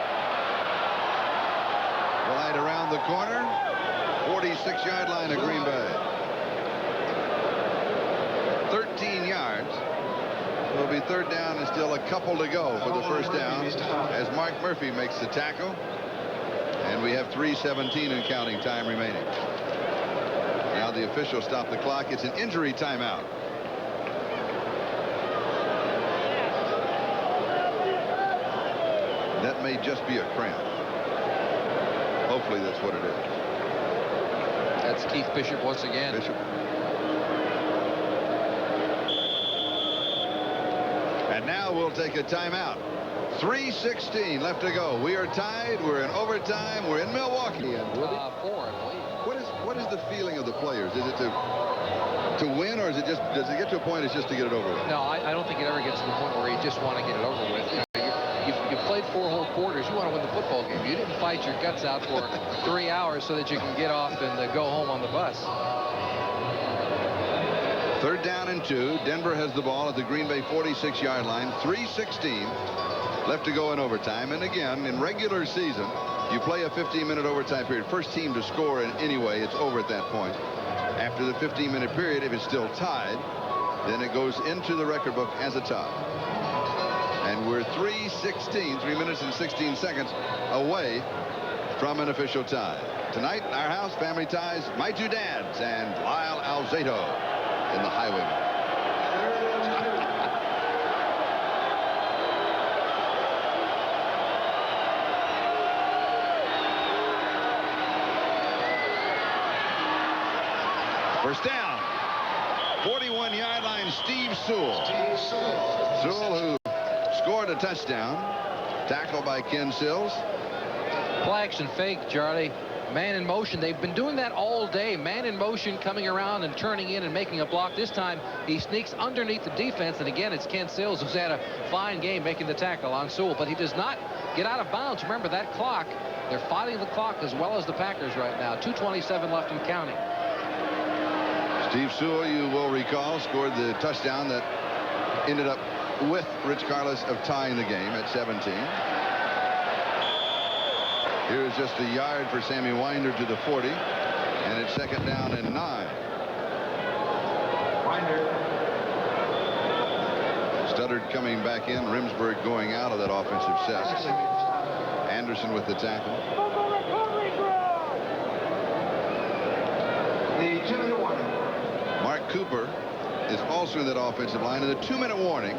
Wilhite around the corner. 46-yard line of Green Bay. 13 yards. It'll be 3rd down and still a couple to go for the first down as Mark Murphy makes the tackle. And we have 3:17 and counting time remaining. Now the officials stop the clock. It's an injury timeout. That may just be a cramp. Hopefully that's what it is. That's Keith Bishop once again. Bishop. And now we'll take a timeout. 3:16 left to go. We are tied. We're in overtime. We're in Milwaukee. 4, I believe. What is the feeling of the players? Is it to win, or is it just, does it get to a point it's just to get it over with? No, I don't think it ever gets to the point where you just want to get it over with. You played 4 whole quarters. You want to win the football game. You didn't fight your guts out for 3 hours so that you can get off and go home on the bus. 3rd down and 2. Denver has the ball at the Green Bay 46-yard line. 3:16 left to go in overtime. And again, in regular season, you play a 15-minute overtime period. First team to score in any way, it's over at that point. After the 15-minute period, if it's still tied, then it goes into the record book as a tie. And we're 3:16, 3 minutes and 16 seconds away from an official tie. Tonight in our house, family ties, my 2 dads and Lyle Alzado in the Highwayman. First down. 41-yard line, Steve Sewell. Sewell, who scored a touchdown. Tackle by Ken Sills. Play action fake, Charlie. Man in motion. They've been doing that all day. Man in motion, coming around and turning in and making a block. This time he sneaks underneath the defense, and again it's Ken Sills who's had a fine game making the tackle on Sewell, but he does not get out of bounds. Remember that clock. They're fighting the clock as well as the Packers right now. 2:27 left and counting. Steve Sewell, you will recall, scored the touchdown that ended up with Rich Karlis of tying the game at 17. Here is just a yard for Sammy Winder to the 40, and it's 2nd down and 9. Winder. Studdard coming back in, Rimsburg going out of that offensive set. Anderson with the tackle. The 2-minute warning. Mark Cooper is also in that offensive line, and the 2-minute warning,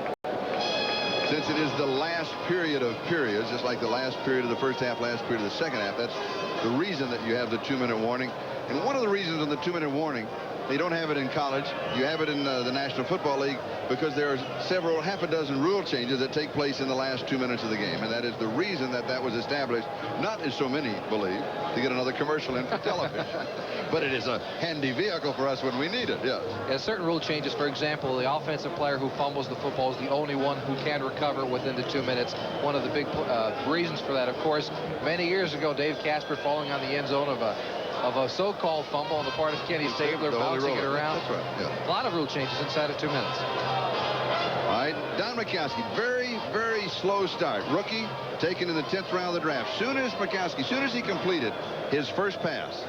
since it is the last period of periods, just like the last period of the first half, last period of the second half, that's the reason that you have the 2-minute warning. And one of the reasons on the 2-minute warning, they don't have it in college. You have it in the National Football League because there are several, half a dozen rule changes that take place in the last 2 minutes of the game. And that is the reason that that was established, not as so many believe, to get another commercial in for television. But it is a handy vehicle for us when we need it, yes. Yeah, certain rule changes. For example, the offensive player who fumbles the football is the only one who can recover within the 2 minutes. One of the big reasons for that, of course, many years ago, Dave Casper falling on the end zone of a so-called fumble on the part of Kenny Stabler, bouncing it around. That's right, yeah. A lot of rule changes inside of 2 minutes. All right, Don McCaskey, very, very slow start. Rookie taken in the 10th round of the draft. Soon as he completed his first pass,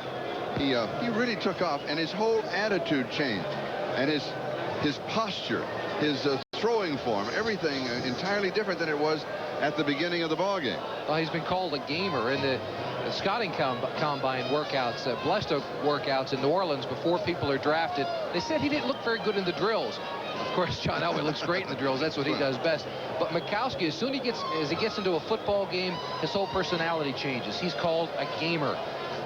he really took off, and his whole attitude changed, and his posture, his throwing form, everything entirely different than it was at the beginning of the ball game. Well, he's been called a gamer in the scouting combine workouts, Blesto workouts in New Orleans before people are drafted. They said he didn't look very good in the drills. Of course, John Elway looks great in the drills. That's what he does best. But Mikowski, as soon as he gets into a football game, his whole personality changes. He's called a gamer.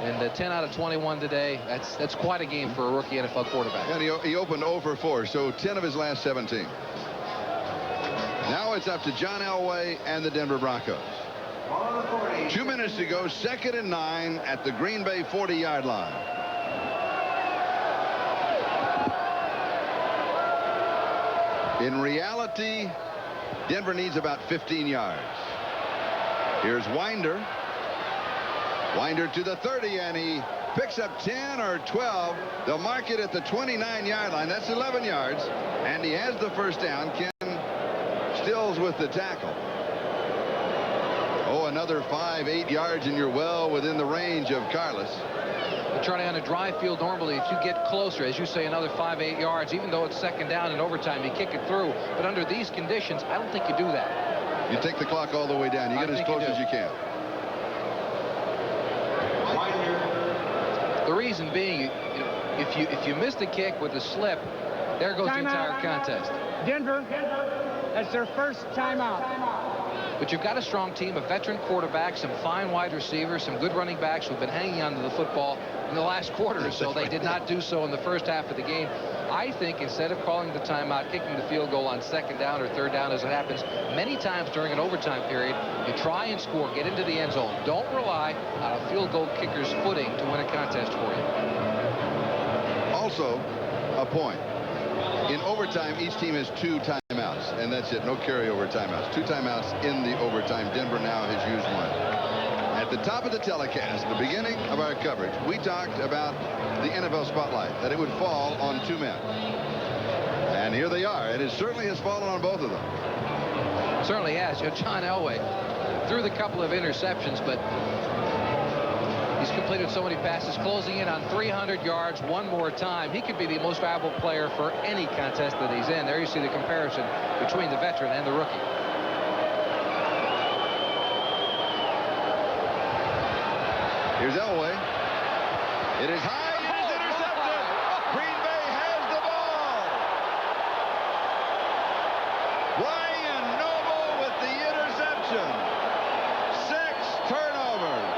And 10 out of 21 today, that's quite a game for a rookie NFL quarterback. And he opened 0 for 4, so 10 of his last 17. Now it's up to John Elway and the Denver Broncos. 2 minutes to go, 2nd and 9 at the Green Bay 40-yard line. In reality, Denver needs about 15 yards. Here's Winder. Winder to the 30, and he picks up 10 or 12. They'll mark it at the 29-yard line. That's 11 yards, and he has the first down. Ken Stills with the tackle. Oh, another 5-8 yards, and you're well within the range of Karlis. But Charlie, on a dry field, normally if you get closer, as you say, another 5-8 yards, even though it's 2nd down in overtime, you kick it through. But under these conditions, I don't think you do that. You take the clock all the way down. You get as close as you can. The reason being, if you miss the kick with a slip, there goes the entire contest. Denver, that's their first timeout. But you've got a strong team, a veteran quarterback, some fine wide receivers, some good running backs who've been hanging on to the football in the last quarter or so. They did not do so in the first half of the game. I think instead of calling the timeout, kicking the field goal on 2nd down or 3rd down, as it happens many times during an overtime period, you try and score, get into the end zone. Don't rely on a field goal kicker's footing to win a contest for you. Also, a point. In overtime, each team has 2 timeouts, and that's it. No carryover timeouts. 2 timeouts in the overtime. Denver now has used 1. At the top of the telecast, the beginning of our coverage, we talked about the NFL spotlight, that it would fall on 2 men. And here they are, and it certainly has fallen on both of them. Certainly has. John Elway threw the couple of interceptions, but he's completed so many passes, closing in on 300 yards one more time. He could be the most valuable player for any contest that he's in. There you see the comparison between the veteran and the rookie. Here's Elway. It is high. It is intercepted. Green Bay has the ball. Brian Noble with the interception. 6 turnovers.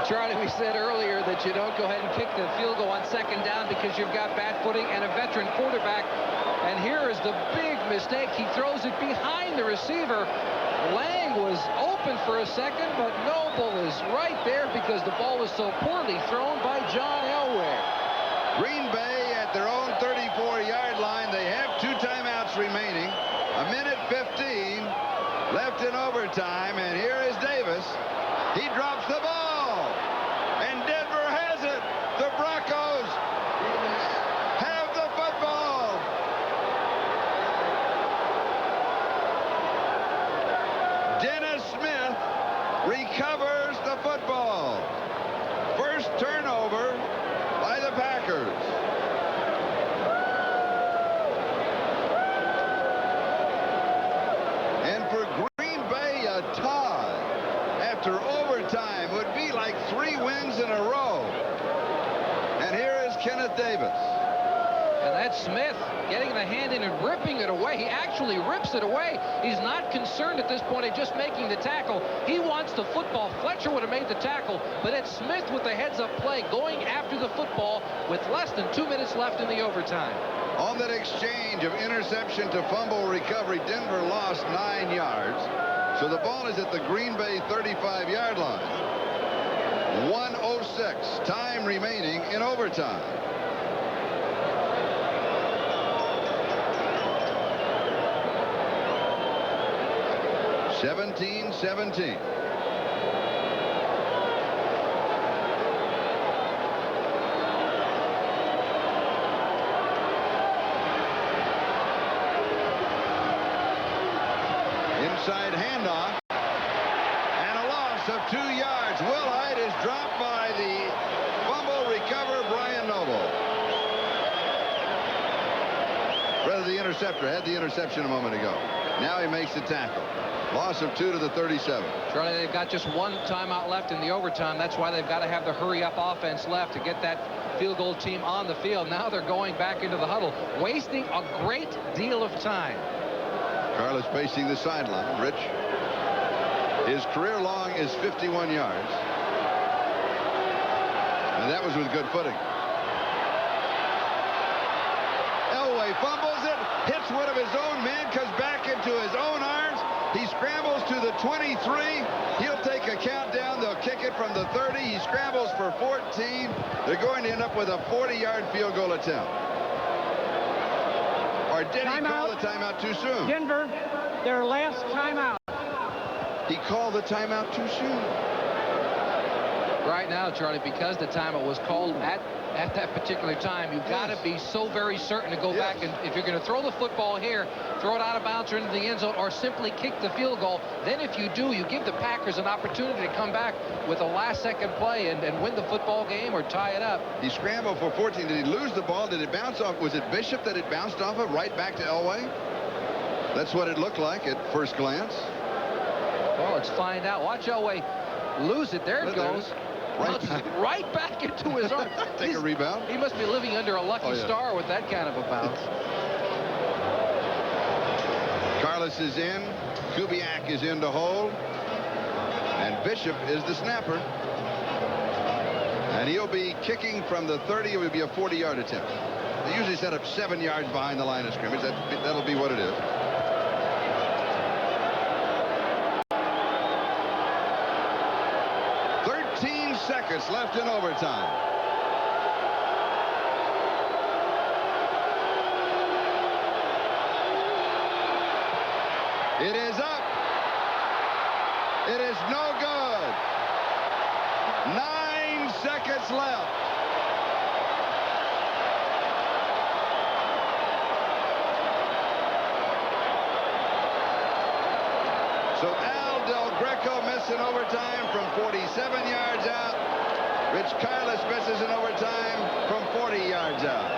Charlie, we said earlier that you don't go ahead and kick the field goal on 2nd down because you've got bad footing and a veteran quarterback. And here is the big mistake. He throws it behind the receiver. Lang was open for a second, but Noble is right there because the ball was so poorly thrown by John Elway. Green Bay at their own 34-yard line. They have 2 timeouts remaining. 1:15 left in overtime, and here is Davis. He drops the ball, and Denver has it. The Broncos have the football. Dennis Smith recovers the football. First turnover by the Packers. And for Green Bay, a tie after overtime would be like 3 wins in a row. And here is Kenneth Davis. And that's Smith getting the hand in and ripping it away. He actually rips it away. He's not concerned at this point of just making the tackle. He wants the football. Fletcher would have made the tackle, but it's Smith with the heads-up play going after the football with less than 2 minutes left in the overtime. On that exchange of interception to fumble recovery, Denver lost 9 yards. So the ball is at the Green Bay 35-yard line. 1:06 time remaining in overtime. (17-17). Inside handoff, and a loss of 2 yards. Will Hyde is dropped by the fumble recover, Brian Noble. Rather, the interceptor had the interception a moment ago. Now he makes the tackle. Loss of 2 to the 37. Charlie, they've got just 1 timeout left in the overtime. That's why they've got to have the hurry-up offense left to get that field goal team on the field. Now they're going back into the huddle, wasting a great deal of time. Carlos pacing the sideline. Rich, his career long is 51 yards. And that was with good footing. Elway fumbles it, hits one of his own men, comes back into his own arms. He scrambles to the 23. He'll take a countdown. They'll kick it from the 30. He scrambles for 14. They're going to end up with a 40-yard field goal attempt. Or did he call the timeout too soon? Denver, their last timeout. He called the timeout too soon. Right now, Charlie, because the timeout was called at that particular time, you've got to be so very certain to go back, and if you're going to throw the football here, throw it out of bounds or into the end zone, or simply kick the field goal. Then if you do, you give the Packers an opportunity to come back with a last-second play and win the football game or tie it up. He scrambled for 14. Did he lose the ball? Did it bounce off? Was it Bishop that it bounced off of right back to Elway? That's what it looked like at first glance. Well, let's find out. Watch Elway lose it. There it goes. Right back into his arm. Take a rebound. He must be living under a lucky star with that kind of a bounce. Carlos is in. Kubiak is in to hold. And Bishop is the snapper. And he'll be kicking from the 30. It would be a 40-yard attempt. They usually set up 7 yards behind the line of scrimmage. That'll be what it is. Seconds left in overtime. It is up. It is no good. 9 seconds left. So Al Del Greco missing overtime from 47 yards out. Rich Carlos misses in overtime from 40 yards out.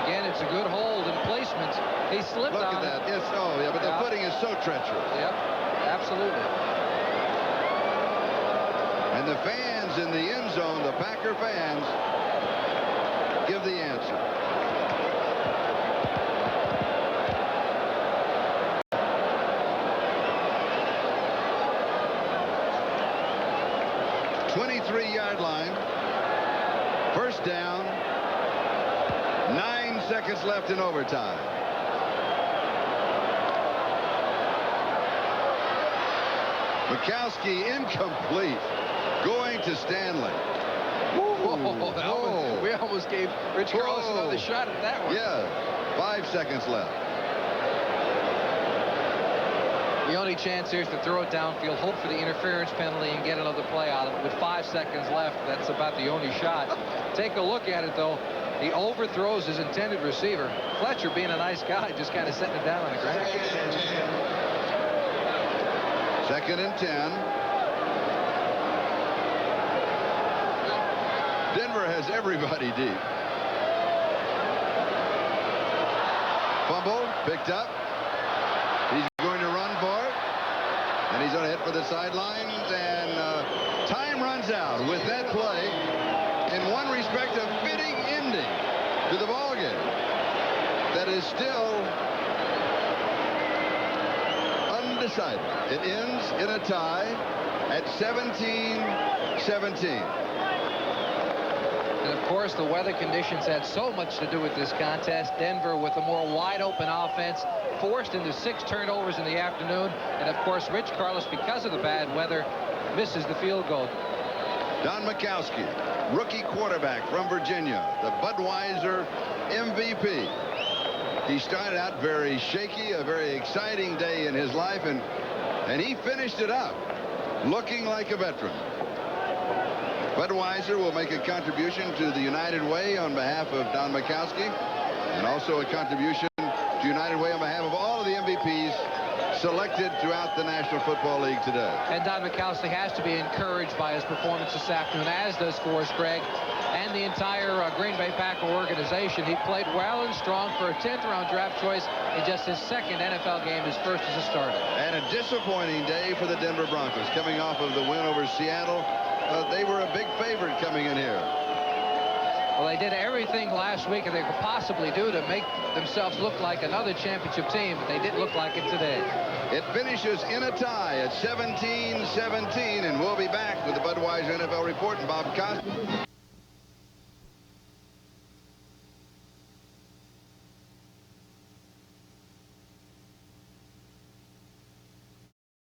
Again, it's a good hold and placement. He slipped on it. Look at that. Yes. Oh, yeah, but the footing is so treacherous. Yep, absolutely. And the fans in the end zone, the Packer fans, give the answer. Three-yard line. First down. 9 seconds left in overtime. Mikowski incomplete. Going to Stanley. We almost gave Rich Carlos another shot at that one. Yeah. 5 seconds left. The only chance here is to throw it downfield, hope for the interference penalty, and get another play out of it. With 5 seconds left, that's about the only shot. Take a look at it, though. He overthrows his intended receiver. Fletcher, being a nice guy, just kind of setting it down on the ground. 2nd and 10. Denver has everybody deep. Fumble, picked up. He's going to run for it. And he's going to hit for the sidelines. And time runs out with that play. In one respect, a fitting ending to the ballgame. That is still undecided. It ends in a tie at 17-17. And of course, the weather conditions had so much to do with this contest. Denver, with a more wide-open offense, forced into 6 turnovers in the afternoon. And of course, Rich Carlos, because of the bad weather, misses the field goal. Don Mikowski, rookie quarterback from Virginia, the Budweiser MVP. He started out very shaky, a very exciting day in his life, and he finished it up looking like a veteran. Budweiser will make a contribution to the United Way on behalf of Don Mikowski, and also a contribution to United Way on behalf of all of the MVPs selected throughout the National Football League today. And Don Mikowski has to be encouraged by his performance this afternoon, as does Forrest Gregg and the entire Green Bay Packer organization. He played well and strong for a 10th-round draft choice in just his 2nd NFL game, his first as a starter. And a disappointing day for the Denver Broncos, coming off of the win over Seattle. They were a big favorite coming in here. Well, they did everything last week that they could possibly do to make themselves look like another championship team, but they didn't look like it today. It finishes in a tie at 17-17, and we'll be back with the Budweiser NFL Report and Bob Costas.